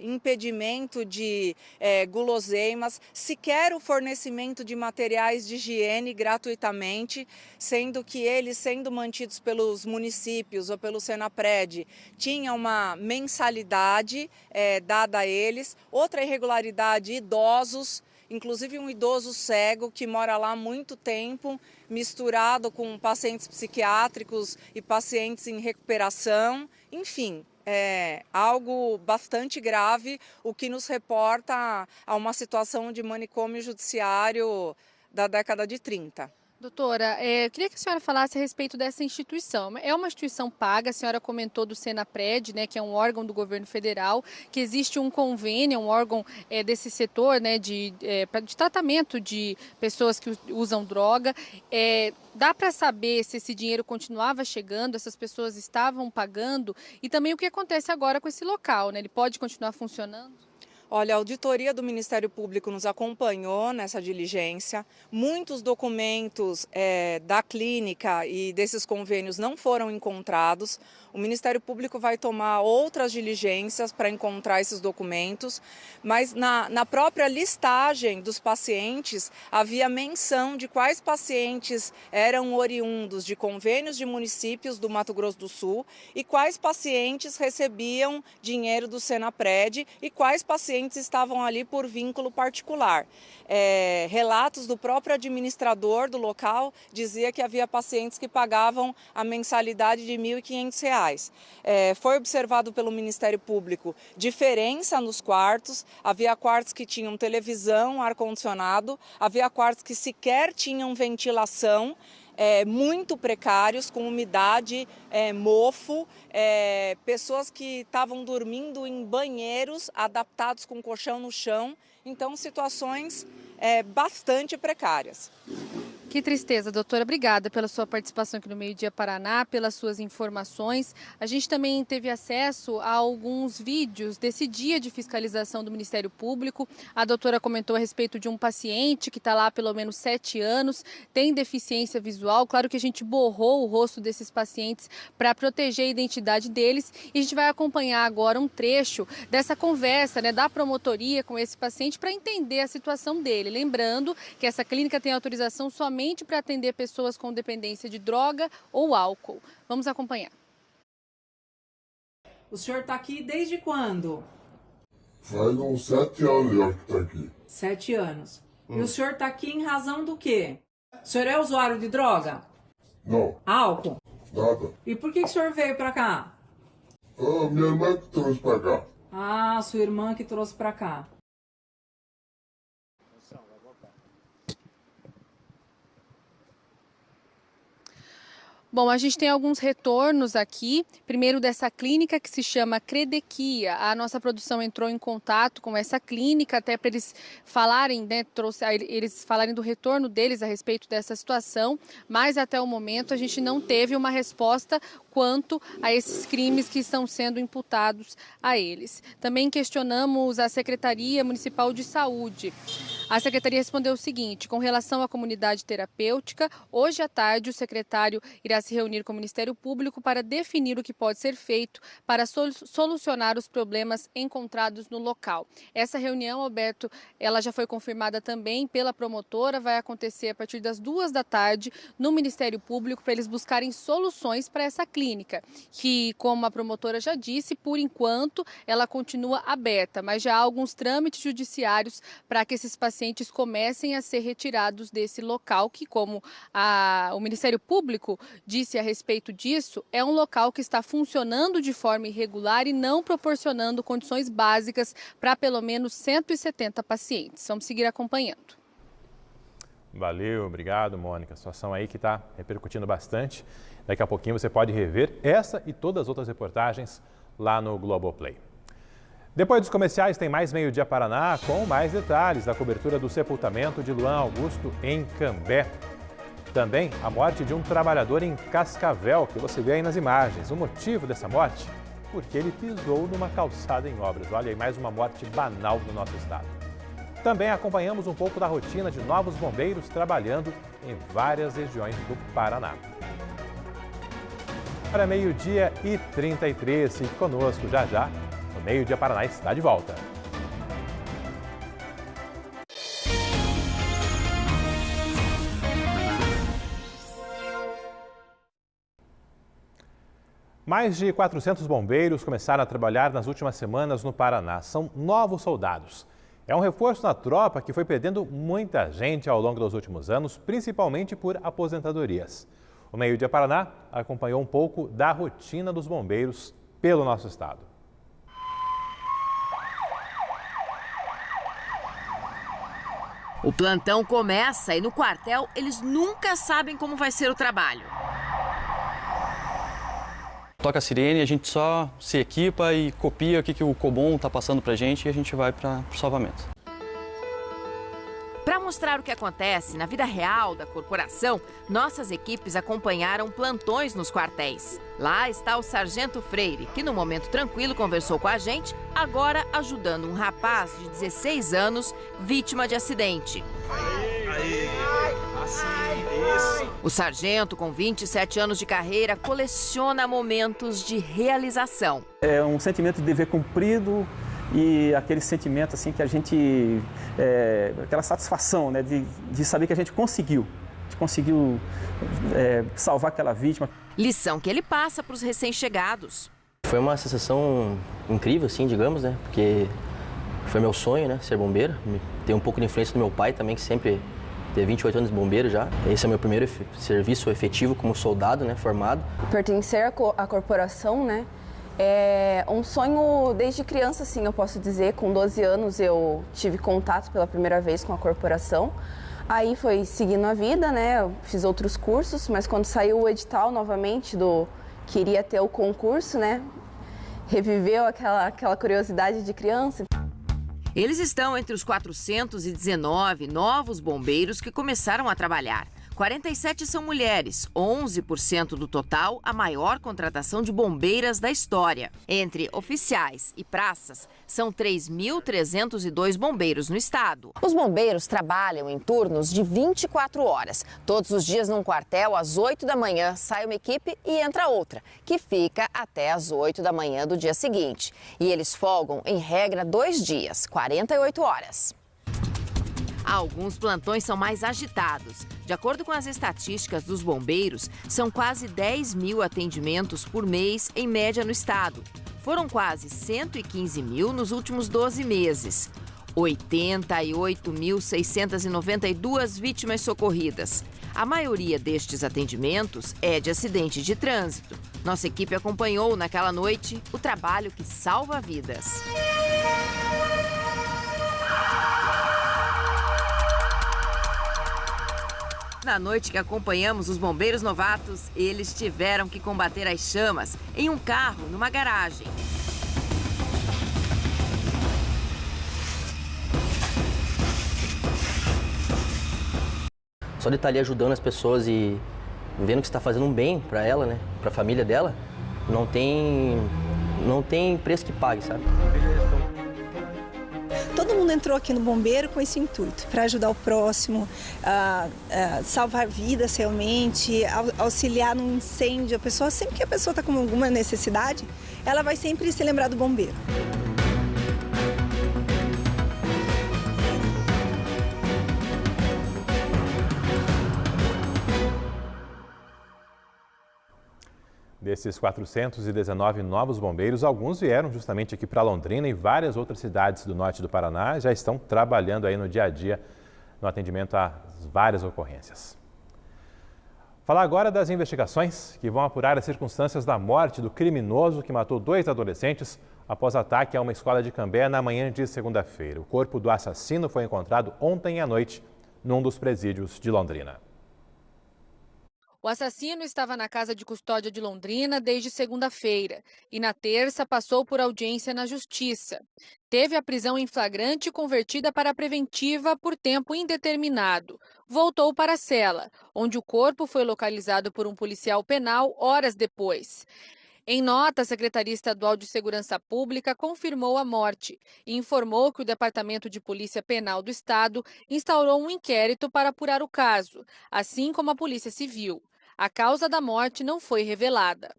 impedimento de guloseimas, sequer o fornecimento de materiais de higiene gratuitamente, sendo que eles, sendo mantidos pelos municípios ou pelo Senapred, tinha uma mensalidade dada a eles. Outra irregularidade, idosos, inclusive um idoso cego que mora lá há muito tempo, misturado com pacientes psiquiátricos e pacientes em recuperação, enfim. Algo bastante grave, o que nos reporta a uma situação de manicômio judiciário da década de 30.
Doutora, eu queria que a senhora falasse a respeito dessa instituição. É uma instituição paga, a senhora comentou do Senapred, né, que é um órgão do governo federal, que existe um convênio, um órgão desse setor, né, de tratamento de pessoas que usam droga. Dá para saber se esse dinheiro continuava chegando, essas pessoas estavam pagando, e também o que acontece agora com esse local, né? Ele pode continuar funcionando?
Olha, a auditoria do Ministério Público nos acompanhou nessa diligência. Muitos documentos da clínica e desses convênios não foram encontrados. O Ministério Público vai tomar outras diligências para encontrar esses documentos, mas na própria listagem dos pacientes havia menção de quais pacientes eram oriundos de convênios de municípios do Mato Grosso do Sul e quais pacientes recebiam dinheiro do Senapred e quais pacientes estavam ali por vínculo particular. Relatos do próprio administrador do local dizia que havia pacientes que pagavam a mensalidade de R$ 1.500. Foi observado pelo Ministério Público diferença nos quartos, havia quartos que tinham televisão, ar-condicionado, havia quartos que sequer tinham ventilação, muito precários, com umidade, mofo, pessoas que estavam dormindo em banheiros adaptados com colchão no chão, então situações bastante precárias.
Que tristeza, doutora. Obrigada pela sua participação aqui no Meio Dia Paraná, pelas suas informações. A gente também teve acesso a alguns vídeos desse dia de fiscalização do Ministério Público. A doutora comentou a respeito de um paciente que está lá há pelo menos 7 anos, tem deficiência visual. Claro que a gente borrou o rosto desses pacientes para proteger a identidade deles. E a gente vai acompanhar agora um trecho dessa conversa, né, da promotoria com esse paciente para entender a situação dele. Lembrando que essa clínica tem autorização somente para atender pessoas com dependência de droga ou álcool. Vamos acompanhar.
O senhor está aqui desde quando?
Faz uns 7 anos já que está aqui.
7 anos. E o senhor está aqui em razão do quê? O senhor é usuário de droga?
Não.
Álcool?
Nada.
E por que o senhor veio para cá?
Minha irmã que trouxe para cá.
Ah, sua irmã que trouxe para cá.
Bom, a gente tem alguns retornos aqui. Primeiro dessa clínica que se chama Credequia. A nossa produção entrou em contato com essa clínica até para eles falarem, né, eles falarem do retorno deles a respeito dessa situação, mas até o momento a gente não teve uma resposta quanto a esses crimes que estão sendo imputados a eles. Também questionamos a Secretaria Municipal de Saúde. A Secretaria respondeu o seguinte: com relação à comunidade terapêutica, hoje à tarde o secretário irá se reunir com o Ministério Público para definir o que pode ser feito para solucionar os problemas encontrados no local. Essa reunião, Alberto, ela já foi confirmada também pela promotora, vai acontecer a partir das 2 da tarde no Ministério Público para eles buscarem soluções para essa clínica, que, como a promotora já disse, por enquanto ela continua aberta, mas já há alguns trâmites judiciários para que esses pacientes comecem a ser retirados desse local, que, como o Ministério Público disse a respeito disso, é um local que está funcionando de forma irregular e não proporcionando condições básicas para pelo menos 170 pacientes. Vamos seguir acompanhando.
Valeu, obrigado, Mônica. A situação aí que está repercutindo bastante. Daqui a pouquinho você pode rever essa e todas as outras reportagens lá no Globoplay. Depois dos comerciais tem mais Meio Dia Paraná com mais detalhes da cobertura do sepultamento de Luan Augusto em Cambé. Também a morte de um trabalhador em Cascavel, que você vê aí nas imagens. O motivo dessa morte? Porque ele pisou numa calçada em obras. Olha aí, mais uma morte banal no nosso estado. Também acompanhamos um pouco da rotina de novos bombeiros trabalhando em várias regiões do Paraná. Para 12h33, fique conosco já já. O Meio Dia Paraná está de volta. Mais de 400 bombeiros começaram a trabalhar nas últimas semanas no Paraná. São novos soldados. É um reforço na tropa que foi perdendo muita gente ao longo dos últimos anos, principalmente por aposentadorias. O Meio Dia Paraná acompanhou um pouco da rotina dos bombeiros pelo nosso estado.
O plantão começa e no quartel eles nunca sabem como vai ser o trabalho.
Toca a sirene, a gente só se equipa e copia o que o Cobom está passando para a gente e a gente vai para o salvamento.
Para mostrar o que acontece na vida real da corporação, nossas equipes acompanharam plantões nos quartéis. Lá está o Sargento Freire, que no momento tranquilo conversou com a gente, agora ajudando um rapaz de 16 anos, vítima de acidente. O sargento, com 27 anos de carreira, coleciona momentos de realização.
É um sentimento de dever cumprido e aquele sentimento assim que a gente, aquela satisfação, né, de saber que a gente conseguiu salvar aquela vítima.
Lição que ele passa para os recém-chegados.
Foi uma sensação incrível, assim, digamos, né, porque foi meu sonho, né, ser bombeiro. Tem um pouco de influência do meu pai também, que sempre teve 28 anos de bombeiro já. Esse é o meu primeiro serviço efetivo como soldado, né, formado.
Pertencer à corporação, né, é um sonho desde criança, assim, eu posso dizer. Com 12 anos eu tive contato pela primeira vez com a corporação. Aí foi seguindo a vida, né, eu fiz outros cursos, mas quando saiu o edital novamente que iria ter o concurso, né, reviveu aquela curiosidade de criança.
Eles estão entre os 419 novos bombeiros que começaram a trabalhar. 47 são mulheres, 11% do total, a maior contratação de bombeiras da história. Entre oficiais e praças, são 3.302 bombeiros no estado.
Os bombeiros trabalham em turnos de 24 horas. Todos os dias num quartel, às 8 da manhã, sai uma equipe e entra outra, que fica até às 8 da manhã do dia seguinte. E eles folgam, em regra, 2 dias, 48 horas.
Alguns plantões são mais agitados. De acordo com as estatísticas dos bombeiros, são quase 10 mil atendimentos por mês, em média, no estado. Foram quase 115 mil nos últimos 12 meses. 88.692 vítimas socorridas. A maioria destes atendimentos é de acidente de trânsito. Nossa equipe acompanhou naquela noite o trabalho que salva vidas. Na noite que acompanhamos os bombeiros novatos, eles tiveram que combater as chamas em um carro numa garagem.
Só de estar ali ajudando as pessoas e vendo que está fazendo um bem para ela, né? Para a família dela, não tem preço que pague, sabe?
Todo mundo entrou aqui no Bombeiro com esse intuito, para ajudar o próximo, salvar vidas realmente, auxiliar num incêndio. Sempre que a pessoa está com alguma necessidade, ela vai sempre se lembrar do bombeiro.
Desses 419 novos bombeiros, alguns vieram justamente aqui para Londrina e várias outras cidades do norte do Paraná já estão trabalhando aí no dia a dia no atendimento às várias ocorrências. Falar agora das investigações que vão apurar as circunstâncias da morte do criminoso que matou 2 adolescentes após ataque a uma escola de Cambé na manhã de segunda-feira. O corpo do assassino foi encontrado ontem à noite num dos presídios de Londrina.
O assassino estava na casa de custódia de Londrina desde segunda-feira e na terça passou por audiência na Justiça. Teve a prisão em flagrante convertida para preventiva por tempo indeterminado. Voltou para a cela, onde o corpo foi localizado por um policial penal horas depois. Em nota, a Secretaria Estadual de Segurança Pública confirmou a morte e informou que o Departamento de Polícia Penal do Estado instaurou um inquérito para apurar o caso, assim como a Polícia Civil. A causa da morte não foi revelada.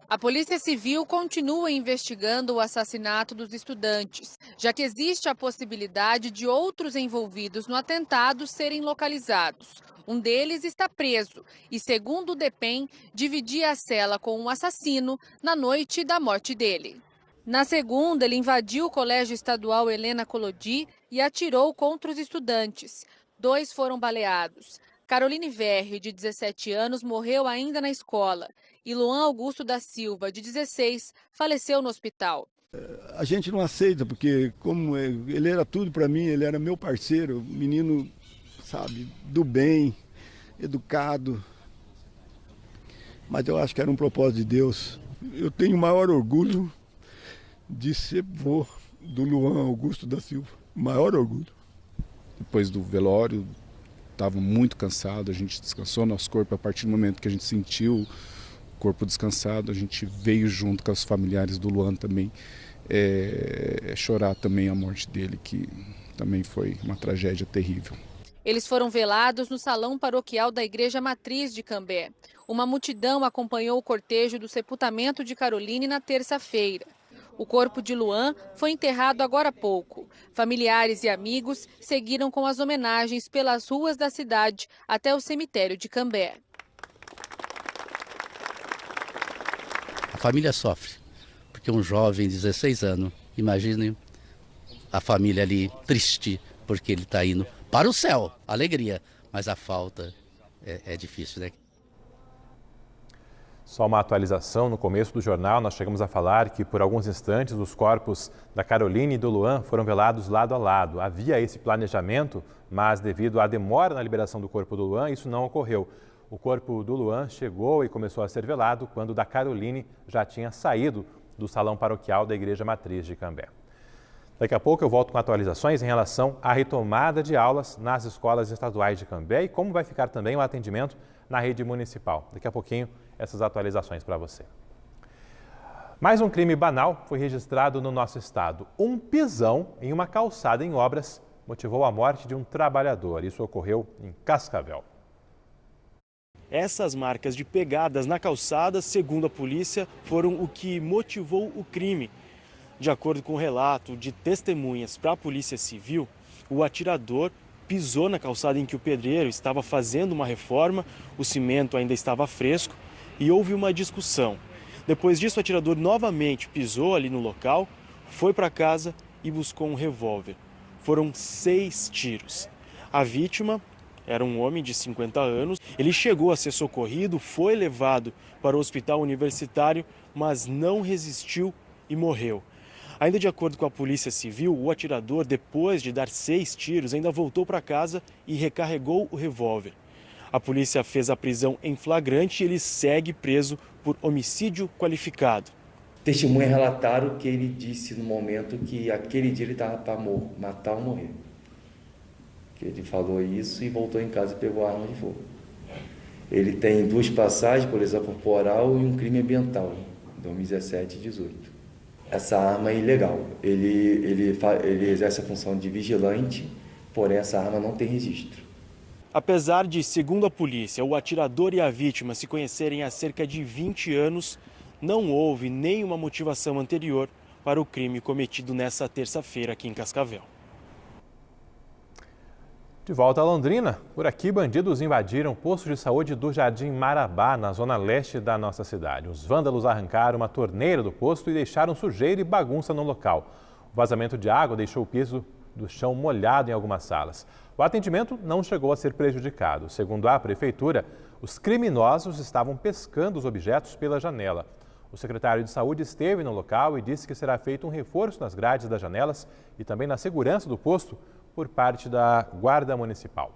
A Polícia Civil continua investigando o assassinato dos estudantes, já que existe a possibilidade de outros envolvidos no atentado serem localizados. Um deles está preso e, segundo o DEPEN, dividia a cela com um assassino na noite da morte dele. Na segunda, ele invadiu o Colégio Estadual Helena Collodi e atirou contra os estudantes. 2 foram baleados. Caroline Verri, de 17 anos, morreu ainda na escola. E Luan Augusto da Silva, de 16, faleceu no hospital.
A gente não aceita, porque como ele era tudo para mim, ele era meu parceiro, menino, sabe, do bem, educado. Mas eu acho que era um propósito de Deus. Eu tenho o maior orgulho de ser vô do Luan Augusto da Silva. Maior orgulho.
Depois do velório, estava muito cansado, a gente descansou nosso corpo. A partir do momento que a gente sentiu o corpo descansado, a gente veio junto com os familiares do Luan também, chorar também a morte dele, que também foi uma tragédia terrível.
Eles foram velados no salão paroquial da Igreja Matriz de Cambé. Uma multidão acompanhou o cortejo do sepultamento de Caroline na terça-feira. O corpo de Luan foi enterrado agora há pouco. Familiares e amigos seguiram com as homenagens pelas ruas da cidade até o cemitério de Cambé.
A família sofre, porque um jovem de 16 anos, imagine a família ali triste, porque ele está indo para o céu, alegria, mas a falta é difícil, né?
Só uma atualização, no começo do jornal nós chegamos a falar que por alguns instantes os corpos da Caroline e do Luan foram velados lado a lado. Havia esse planejamento, mas devido à demora na liberação do corpo do Luan, isso não ocorreu. O corpo do Luan chegou e começou a ser velado quando o da Caroline já tinha saído do salão paroquial da Igreja Matriz de Cambé. Daqui a pouco eu volto com atualizações em relação à retomada de aulas nas escolas estaduais de Cambé e como vai ficar também o atendimento na rede municipal. Daqui a pouquinho essas atualizações para você. Mais um crime banal foi registrado no nosso estado. Um pisão em uma calçada em obras motivou a morte de um trabalhador. Isso ocorreu em Cascavel.
Essas marcas de pegadas na calçada, segundo a polícia, foram o que motivou o crime. De acordo com o relato de testemunhas para a Polícia Civil, o atirador pisou na calçada em que o pedreiro estava fazendo uma reforma, o cimento ainda estava fresco e houve uma discussão. Depois disso, o atirador novamente pisou ali no local, foi para casa e buscou um revólver. Foram 6 tiros. A vítima era um homem de 50 anos. Ele chegou a ser socorrido, foi levado para o hospital universitário, mas não resistiu e morreu. Ainda de acordo com a Polícia Civil, o atirador, depois de dar 6 tiros, ainda voltou para casa e recarregou o revólver. A polícia fez a prisão em flagrante e ele segue preso por homicídio qualificado.
Testemunhas relataram que ele disse no momento que aquele dia ele estava para matar ou morrer. Que ele falou isso e voltou em casa e pegou a arma de fogo. Ele tem 2 passagens por lesão corporal e um crime ambiental, 2017 e 2018. Essa arma é ilegal. Ele exerce a função de vigilante, porém essa arma não tem registro.
Apesar de, segundo a polícia, o atirador e a vítima se conhecerem há cerca de 20 anos, não houve nenhuma motivação anterior para o crime cometido nesta terça-feira aqui em Cascavel.
De volta a Londrina, por aqui bandidos invadiram o posto de saúde do Jardim Marabá, na zona leste da nossa cidade. Os vândalos arrancaram uma torneira do posto e deixaram sujeira e bagunça no local. O vazamento de água deixou o piso do chão molhado em algumas salas. O atendimento não chegou a ser prejudicado. Segundo a prefeitura, os criminosos estavam pescando os objetos pela janela. O secretário de Saúde esteve no local e disse que será feito um reforço nas grades das janelas e também na segurança do posto por parte da Guarda Municipal.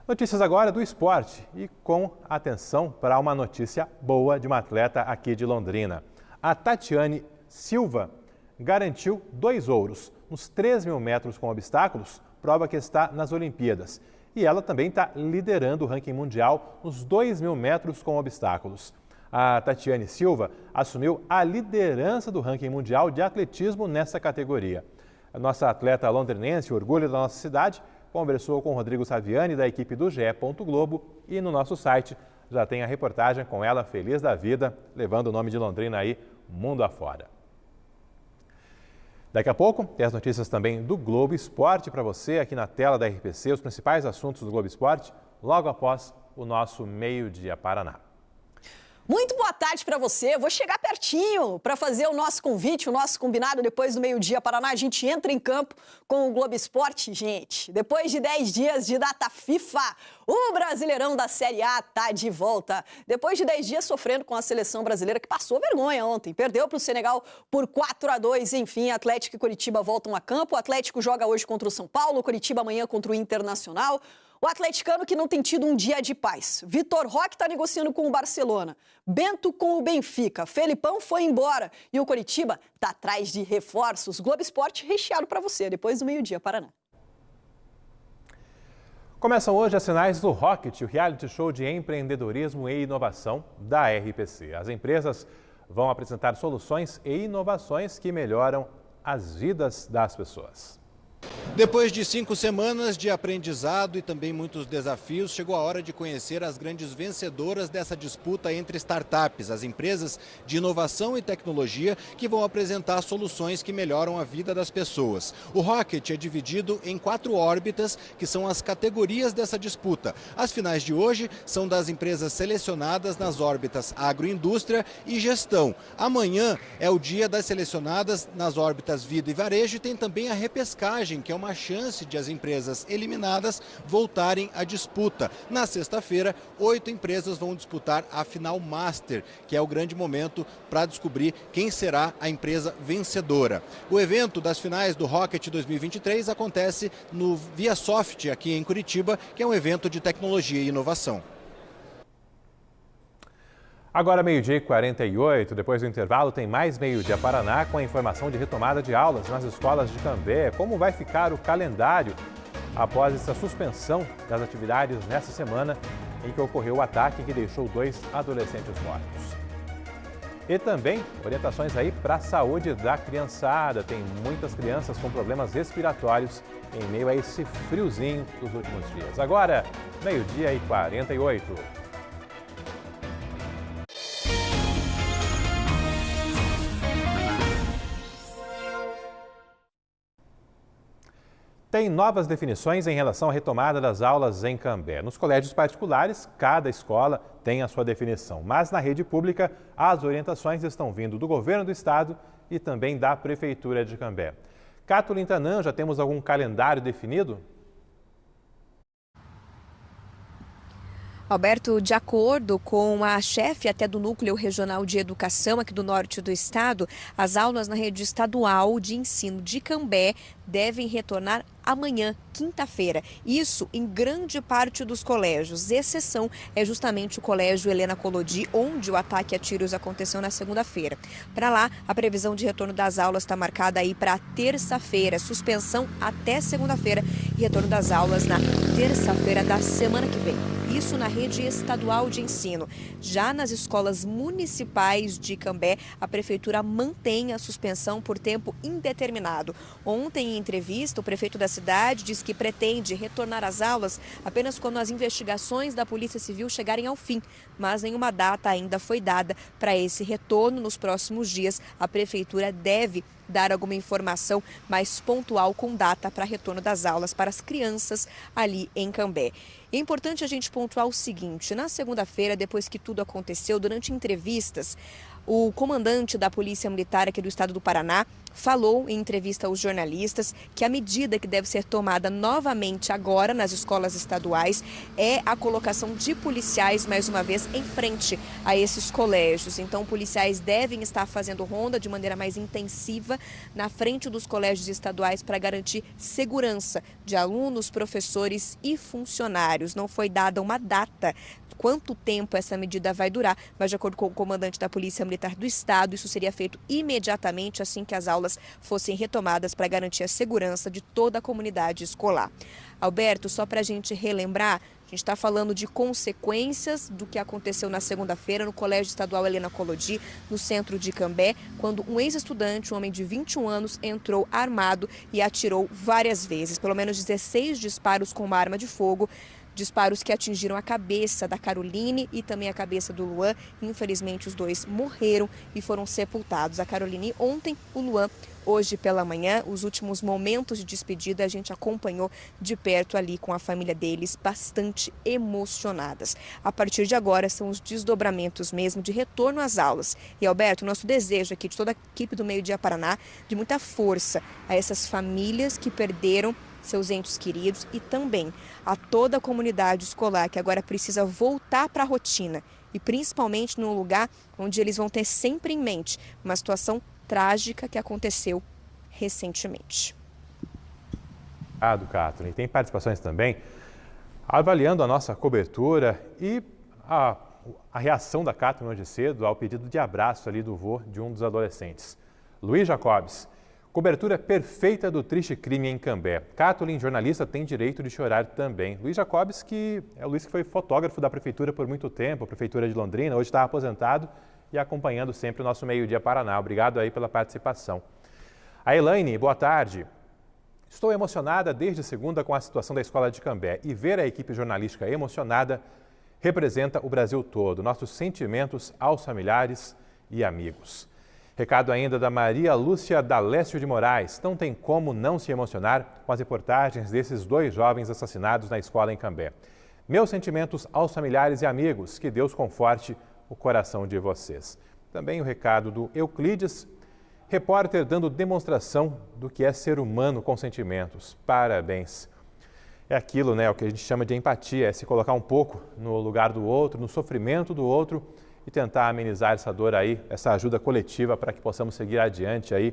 Notícias agora do esporte e com atenção para uma notícia boa de uma atleta aqui de Londrina. A Tatiane Silva garantiu 2 ouros nos 3.000 metros com obstáculos, prova que está nas Olimpíadas. E ela também está liderando o ranking mundial nos 2.000 metros com obstáculos. A Tatiane Silva assumiu a liderança do ranking mundial de atletismo nessa categoria. A nossa atleta londrinense, orgulho da nossa cidade, conversou com Rodrigo Saviani, da equipe do GE. Globo, e no nosso site já tem a reportagem com ela, feliz da vida, levando o nome de Londrina aí mundo afora. Daqui a pouco tem as notícias também do Globo Esporte para você aqui na tela da RPC, os principais assuntos do Globo Esporte, logo após o nosso Meio-Dia Paraná.
Muito boa tarde para você. Eu vou chegar pertinho para fazer o nosso convite, o nosso combinado depois do Meio-Dia Paraná. A gente entra em campo com o Globo Esporte, gente. Depois de 10 dias de data FIFA, o Brasileirão da Série A tá de volta. Depois de 10 dias sofrendo com a seleção brasileira, que passou vergonha ontem. Perdeu para o Senegal por 4-2. Enfim, Atlético e Coritiba voltam a campo. O Atlético joga hoje contra o São Paulo, o Coritiba amanhã contra o Internacional. O atleticano que não tem tido um dia de paz. Vitor Roque está negociando com o Barcelona. Bento com o Benfica. Felipão foi embora. E o Coritiba está atrás de reforços. Globo Esporte recheado para você, depois do Meio-Dia Paraná.
Começam hoje as finais do Rocket, o reality show de empreendedorismo e inovação da RPC. As empresas vão apresentar soluções e inovações que melhoram as vidas das pessoas.
Depois de 5 semanas de aprendizado e também muitos desafios, chegou a hora de conhecer as grandes vencedoras dessa disputa entre startups, as empresas de inovação e tecnologia que vão apresentar soluções que melhoram a vida das pessoas. O Rocket é dividido em 4 órbitas, que são as categorias dessa disputa. As finais de hoje são das empresas selecionadas nas órbitas agroindústria e gestão. Amanhã é o dia das selecionadas nas órbitas vida e varejo e tem também a repescagem, que é uma chance de as empresas eliminadas voltarem à disputa. Na sexta-feira, 8 empresas vão disputar a final Master, que é o grande momento para descobrir quem será a empresa vencedora. O evento das finais do Rocket 2023 acontece no ViaSoft, aqui em Curitiba, que é um evento de tecnologia e inovação.
Agora 12h48, depois do intervalo tem mais Meio-Dia Paraná com a informação de retomada de aulas nas escolas de Cambé. Como vai ficar o calendário após essa suspensão das atividades nessa semana em que ocorreu o ataque que deixou 2 adolescentes mortos. E também orientações aí para a saúde da criançada. Tem muitas crianças com problemas respiratórios em meio a esse friozinho dos últimos dias. Agora, 12h48. Tem novas definições em relação à retomada das aulas em Cambé. Nos colégios particulares, cada escola tem a sua definição, mas na rede pública, as orientações estão vindo do governo do estado e também da Prefeitura de Cambé. Cato Lintanã, já temos algum calendário definido?
Alberto, de acordo com a chefe até do Núcleo Regional de Educação aqui do norte do estado, as aulas na rede estadual de ensino de Cambé devem retornar amanhã, quinta-feira. Isso em grande parte dos colégios. Exceção é justamente o Colégio Helena Collodi, onde o ataque a tiros aconteceu na segunda-feira. Para lá, a previsão de retorno das aulas está marcada aí para terça-feira. Suspensão até segunda-feira e retorno das aulas na terça-feira da semana que vem. Isso na rede estadual de ensino. Já nas escolas municipais de Cambé, a prefeitura mantém a suspensão por tempo indeterminado. Ontem, em entrevista, o prefeito da cidade diz que pretende retornar às aulas apenas quando as investigações da Polícia Civil chegarem ao fim, mas nenhuma data ainda foi dada para esse retorno. Nos próximos dias, a prefeitura deve dar alguma informação mais pontual com data para retorno das aulas para as crianças ali em Cambé. É importante a gente pontuar o seguinte: na segunda-feira, depois que tudo aconteceu, durante entrevistas, o comandante da Polícia Militar aqui do estado do Paraná falou em entrevista aos jornalistas que a medida que deve ser tomada novamente agora nas escolas estaduais é a colocação de policiais, mais uma vez, em frente a esses colégios. Então, policiais devem estar fazendo ronda de maneira mais intensiva na frente dos colégios estaduais para garantir segurança de alunos, professores e funcionários. Não foi dada uma data quanto tempo essa medida vai durar, mas de acordo com o comandante da Polícia Militar do Estado, isso seria feito imediatamente assim que as aulas fossem retomadas para garantir a segurança de toda a comunidade escolar. Alberto, só para a gente relembrar, a gente está falando de consequências do que aconteceu na segunda-feira no Colégio Estadual Helena Collodi, no centro de Cambé, quando um ex-estudante, um homem de 21 anos, entrou armado e atirou várias vezes, pelo menos 16 disparos com uma arma de fogo. Disparos que atingiram a cabeça da Caroline e também a cabeça do Luan. Infelizmente, os dois morreram e foram sepultados. A Caroline ontem, o Luan hoje pela manhã. Os últimos momentos de despedida a gente acompanhou de perto ali com a família deles, bastante emocionadas. A partir de agora são os desdobramentos mesmo de retorno às aulas. E Alberto, nosso desejo aqui de toda a equipe do Meio Dia Paraná, de muita força a essas famílias que perderam seus entes queridos e também a toda a comunidade escolar que agora precisa voltar para a rotina e principalmente num lugar onde eles vão ter sempre em mente uma situação trágica que aconteceu recentemente.
Catherine, tem participações também avaliando a nossa cobertura e a reação da Catherine hoje cedo ao pedido de abraço ali do vô de um dos adolescentes. Luiz Jacobs. Cobertura perfeita do triste crime em Cambé. Catherine, jornalista, tem direito de chorar também. Luiz Jacobs, que é o Luiz que foi fotógrafo da Prefeitura por muito tempo, a Prefeitura de Londrina, hoje está aposentado e acompanhando sempre o nosso Meio Dia Paraná. Obrigado aí pela participação. A Elaine, boa tarde. Estou emocionada desde segunda com a situação da escola de Cambé e ver a equipe jornalística emocionada representa o Brasil todo. Nossos sentimentos aos familiares e amigos. Recado ainda da Maria Lúcia D'Alessio de Moraes. Não tem como não se emocionar com as reportagens desses dois jovens assassinados na escola em Cambé. Meus sentimentos aos familiares e amigos. Que Deus conforte o coração de vocês. Também o recado do Euclides, repórter dando demonstração do que é ser humano com sentimentos. Parabéns. É aquilo, né, o que a gente chama de empatia, é se colocar um pouco no lugar do outro, no sofrimento do outro, e tentar amenizar essa dor aí, essa ajuda coletiva para que possamos seguir adiante aí,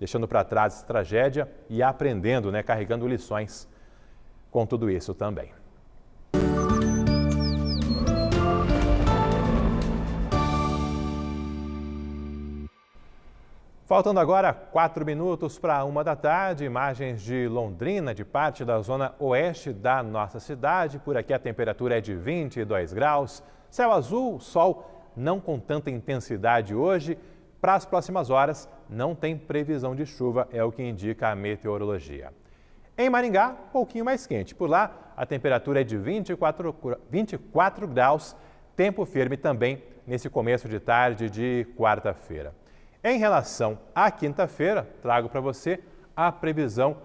deixando para trás essa tragédia e aprendendo, né, carregando lições com tudo isso também. Faltando agora 4 minutos para 1 da tarde, imagens de Londrina, de parte da zona oeste da nossa cidade. Por aqui a temperatura é de 22 graus, céu azul, sol não com tanta intensidade hoje. Para as próximas horas, não tem previsão de chuva, é o que indica a meteorologia. Em Maringá, um pouquinho mais quente. Por lá, a temperatura é de 24 graus, tempo firme também nesse começo de tarde de quarta-feira. Em relação à quinta-feira, trago para você a previsão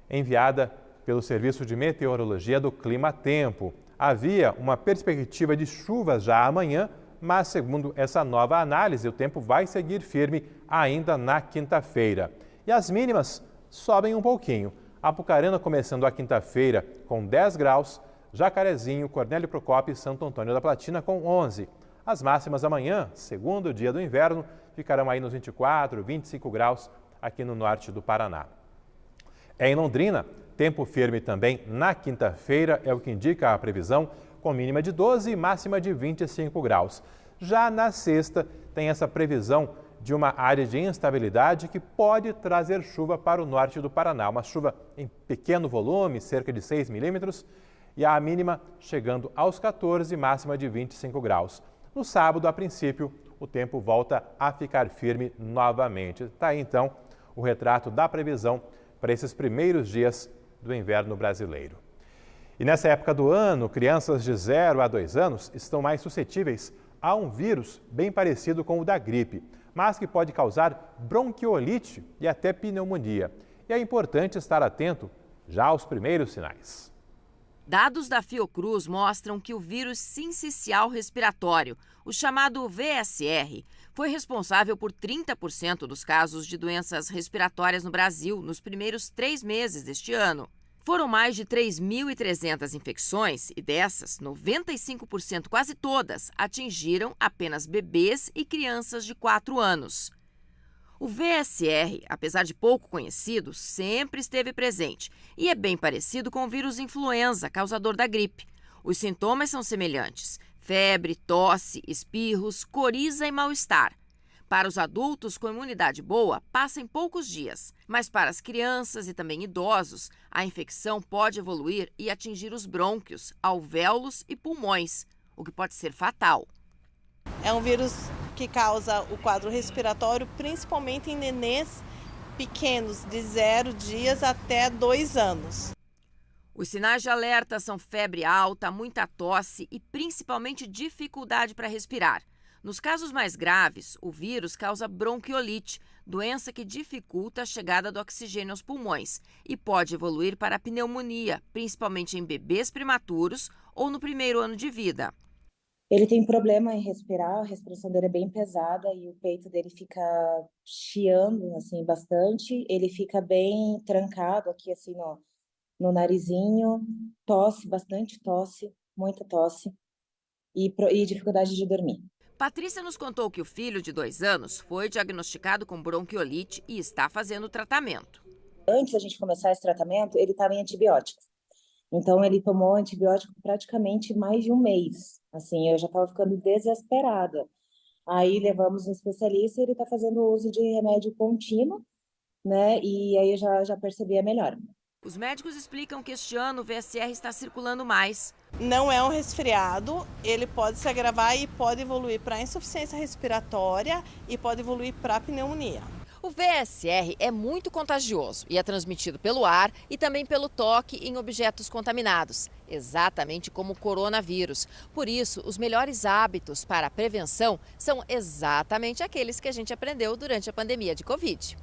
enviada pelo Serviço de Meteorologia do Clima Tempo. Havia uma perspectiva de chuvas já amanhã, mas segundo essa nova análise, o tempo vai seguir firme ainda na quinta-feira. E as mínimas sobem um pouquinho. Apucarana começando a quinta-feira com 10 graus, Jacarezinho, Cornélio Procópio e Santo Antônio da Platina com 11. As máximas amanhã, segundo dia do inverno, ficarão aí nos 24, 25 graus aqui no norte do Paraná. Em Londrina, tempo firme também na quinta-feira, é o que indica a previsão, com mínima de 12 e máxima de 25 graus. Já na sexta, tem essa previsão de uma área de instabilidade que pode trazer chuva para o norte do Paraná. Uma chuva em pequeno volume, cerca de 6 milímetros, e a mínima chegando aos 14 e máxima de 25 graus. No sábado, a princípio, o tempo volta a ficar firme novamente. Está aí, então, o retrato da previsão para esses primeiros dias do inverno brasileiro. E nessa época do ano, crianças de 0 a 2 anos estão mais suscetíveis a um vírus bem parecido com o da gripe, mas que pode causar bronquiolite e até pneumonia. E é importante estar atento já aos primeiros sinais.
Dados da Fiocruz mostram que o vírus sincicial respiratório, o chamado VSR, foi responsável por 30% dos casos de doenças respiratórias no Brasil nos primeiros 3 meses deste ano. Foram mais de 3.300 infecções e dessas, 95%, quase todas, atingiram apenas bebês e crianças de 4 anos. O VSR, apesar de pouco conhecido, sempre esteve presente e é bem parecido com o vírus influenza, causador da gripe. Os sintomas são semelhantes: febre, tosse, espirros, coriza e mal-estar. Para os adultos com imunidade boa, passa em poucos dias, mas para as crianças e também idosos, a infecção pode evoluir e atingir os brônquios, alvéolos e pulmões, o que pode ser fatal.
É um vírus que causa o quadro respiratório, principalmente em nenês pequenos, de 0 dias até 2 anos.
Os sinais de alerta são febre alta, muita tosse e principalmente dificuldade para respirar. Nos casos mais graves, o vírus causa bronquiolite, doença que dificulta a chegada do oxigênio aos pulmões e pode evoluir para a pneumonia, principalmente em bebês prematuros ou no primeiro ano de vida.
Ele tem problema em respirar, a respiração dele é bem pesada e o peito dele fica chiando assim, bastante. Ele fica bem trancado aqui assim no narizinho, tosse, bastante tosse, muita tosse e dificuldade de dormir.
Patrícia nos contou que o filho de 2 anos foi diagnosticado com bronquiolite e está fazendo tratamento.
Antes da gente começar esse tratamento, ele estava em antibióticos. Então, ele tomou antibiótico praticamente mais de 1 mês. Assim, eu já estava ficando desesperada. Aí, levamos um especialista e ele está fazendo uso de remédio contínuo, né? E aí, eu já percebi a melhora.
Os médicos explicam que este ano o VSR está circulando mais.
Não é um resfriado, ele pode se agravar e pode evoluir para insuficiência respiratória e pode evoluir para pneumonia.
O VSR é muito contagioso e é transmitido pelo ar e também pelo toque em objetos contaminados, exatamente como o coronavírus. Por isso, os melhores hábitos para a prevenção são exatamente aqueles que a gente aprendeu durante a pandemia de Covid.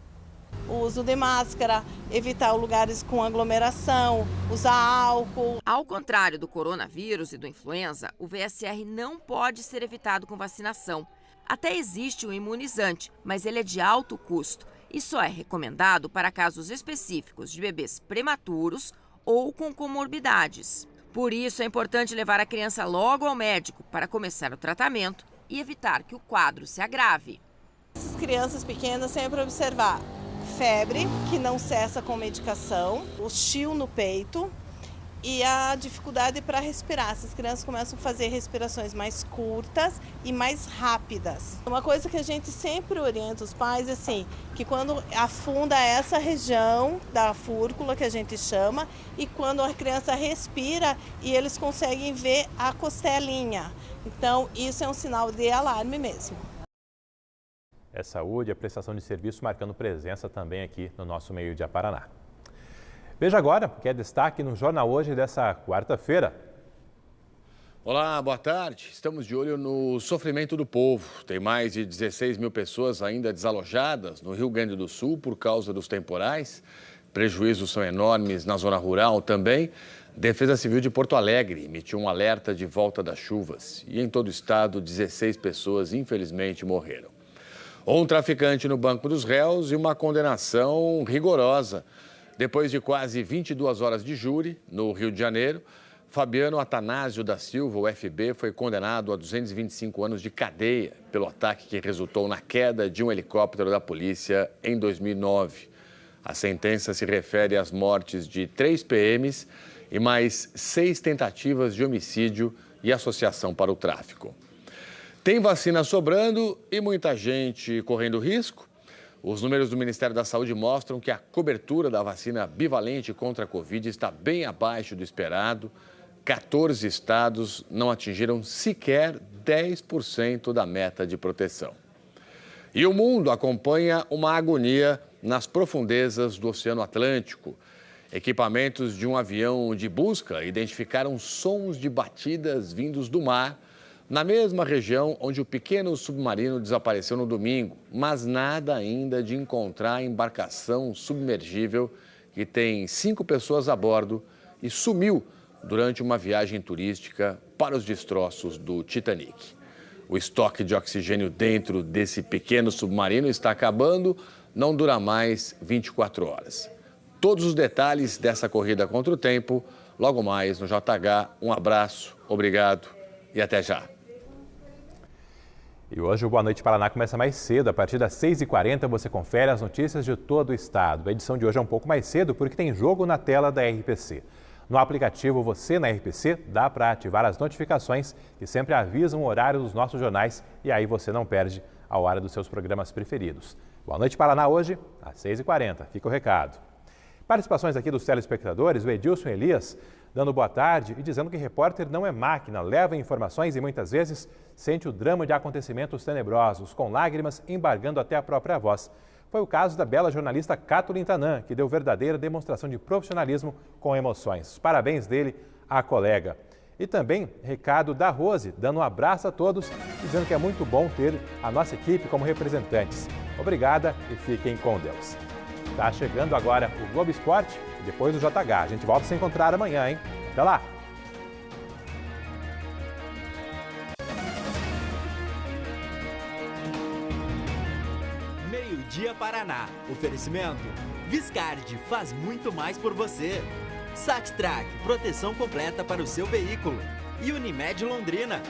O uso de máscara, evitar lugares com aglomeração, usar álcool.
Ao contrário do coronavírus e do influenza, o VSR não pode ser evitado com vacinação. Até existe um imunizante, mas ele é de alto custo e só é recomendado para casos específicos de bebês prematuros ou com comorbidades. Por isso, é importante levar a criança logo ao médico para começar o tratamento e evitar que o quadro se agrave.
Essas crianças pequenas sempre observar febre, que não cessa com medicação, o chio no peito e a dificuldade para respirar. Essas crianças começam a fazer respirações mais curtas e mais rápidas. Uma coisa que a gente sempre orienta os pais é assim, que quando afunda essa região da fúrcula, que a gente chama, e quando a criança respira e eles conseguem ver a costelinha. Então, isso é um sinal de alarme mesmo.
É saúde, a prestação de serviço marcando presença também aqui no nosso Meio-Dia Paraná. Veja agora o que é destaque no Jornal Hoje dessa quarta-feira.
Olá, boa tarde. Estamos de olho no sofrimento do povo. Tem mais de 16 mil pessoas ainda desalojadas no Rio Grande do Sul por causa dos temporais. Prejuízos são enormes na zona rural também. Defesa Civil de Porto Alegre emitiu um alerta de volta das chuvas. E em todo o estado, 16 pessoas, infelizmente, morreram. Um traficante no banco dos réus e uma condenação rigorosa. Depois de quase 22 horas de júri, no Rio de Janeiro, Fabiano Atanásio da Silva, o FB, foi condenado a 225 anos de cadeia pelo ataque que resultou na queda de um helicóptero da polícia em 2009. A sentença se refere às mortes de 3 PMs e mais 6 tentativas de homicídio e associação para o tráfico. Tem vacina sobrando e muita gente correndo risco? Os números do Ministério da Saúde mostram que a cobertura da vacina bivalente contra a Covid está bem abaixo do esperado. 14 estados não atingiram sequer 10% da meta de proteção. E o mundo acompanha uma agonia nas profundezas do Oceano Atlântico. Equipamentos de um avião de busca identificaram sons de batidas vindos do mar, na mesma região onde o pequeno submarino desapareceu no domingo, mas nada ainda de encontrar a embarcação submergível que tem 5 pessoas a bordo e sumiu durante uma viagem turística para os destroços do Titanic. O estoque de oxigênio dentro desse pequeno submarino está acabando, não dura mais 24 horas. Todos os detalhes dessa corrida contra o tempo, logo mais no JH. Um abraço, obrigado e até já.
E hoje o Boa Noite Paraná começa mais cedo. A partir das 6h40 você confere as notícias de todo o estado. A edição de hoje é um pouco mais cedo porque tem jogo na tela da RPC. No aplicativo Você na RPC dá para ativar as notificações que sempre avisam o horário dos nossos jornais e aí você não perde a hora dos seus programas preferidos. Boa Noite Paraná hoje, às 6h40. Fica o recado. Participações aqui dos telespectadores, o Edilson Elias dando boa tarde e dizendo que repórter não é máquina, leva informações e muitas vezes sente o drama de acontecimentos tenebrosos, com lágrimas embargando até a própria voz. Foi o caso da bela jornalista Catulin Tanan, que deu verdadeira demonstração de profissionalismo com emoções. Parabéns dele à colega. E também recado da Rose, dando um abraço a todos, dizendo que é muito bom ter a nossa equipe como representantes. Obrigada e fiquem com Deus. Está chegando agora o Globo Esporte e depois o JH. A gente volta a se encontrar amanhã, hein? Até lá!
Meio-dia Paraná. Oferecimento. Viscardi faz muito mais por você. Saxtrack, proteção completa para o seu veículo. E Unimed Londrina.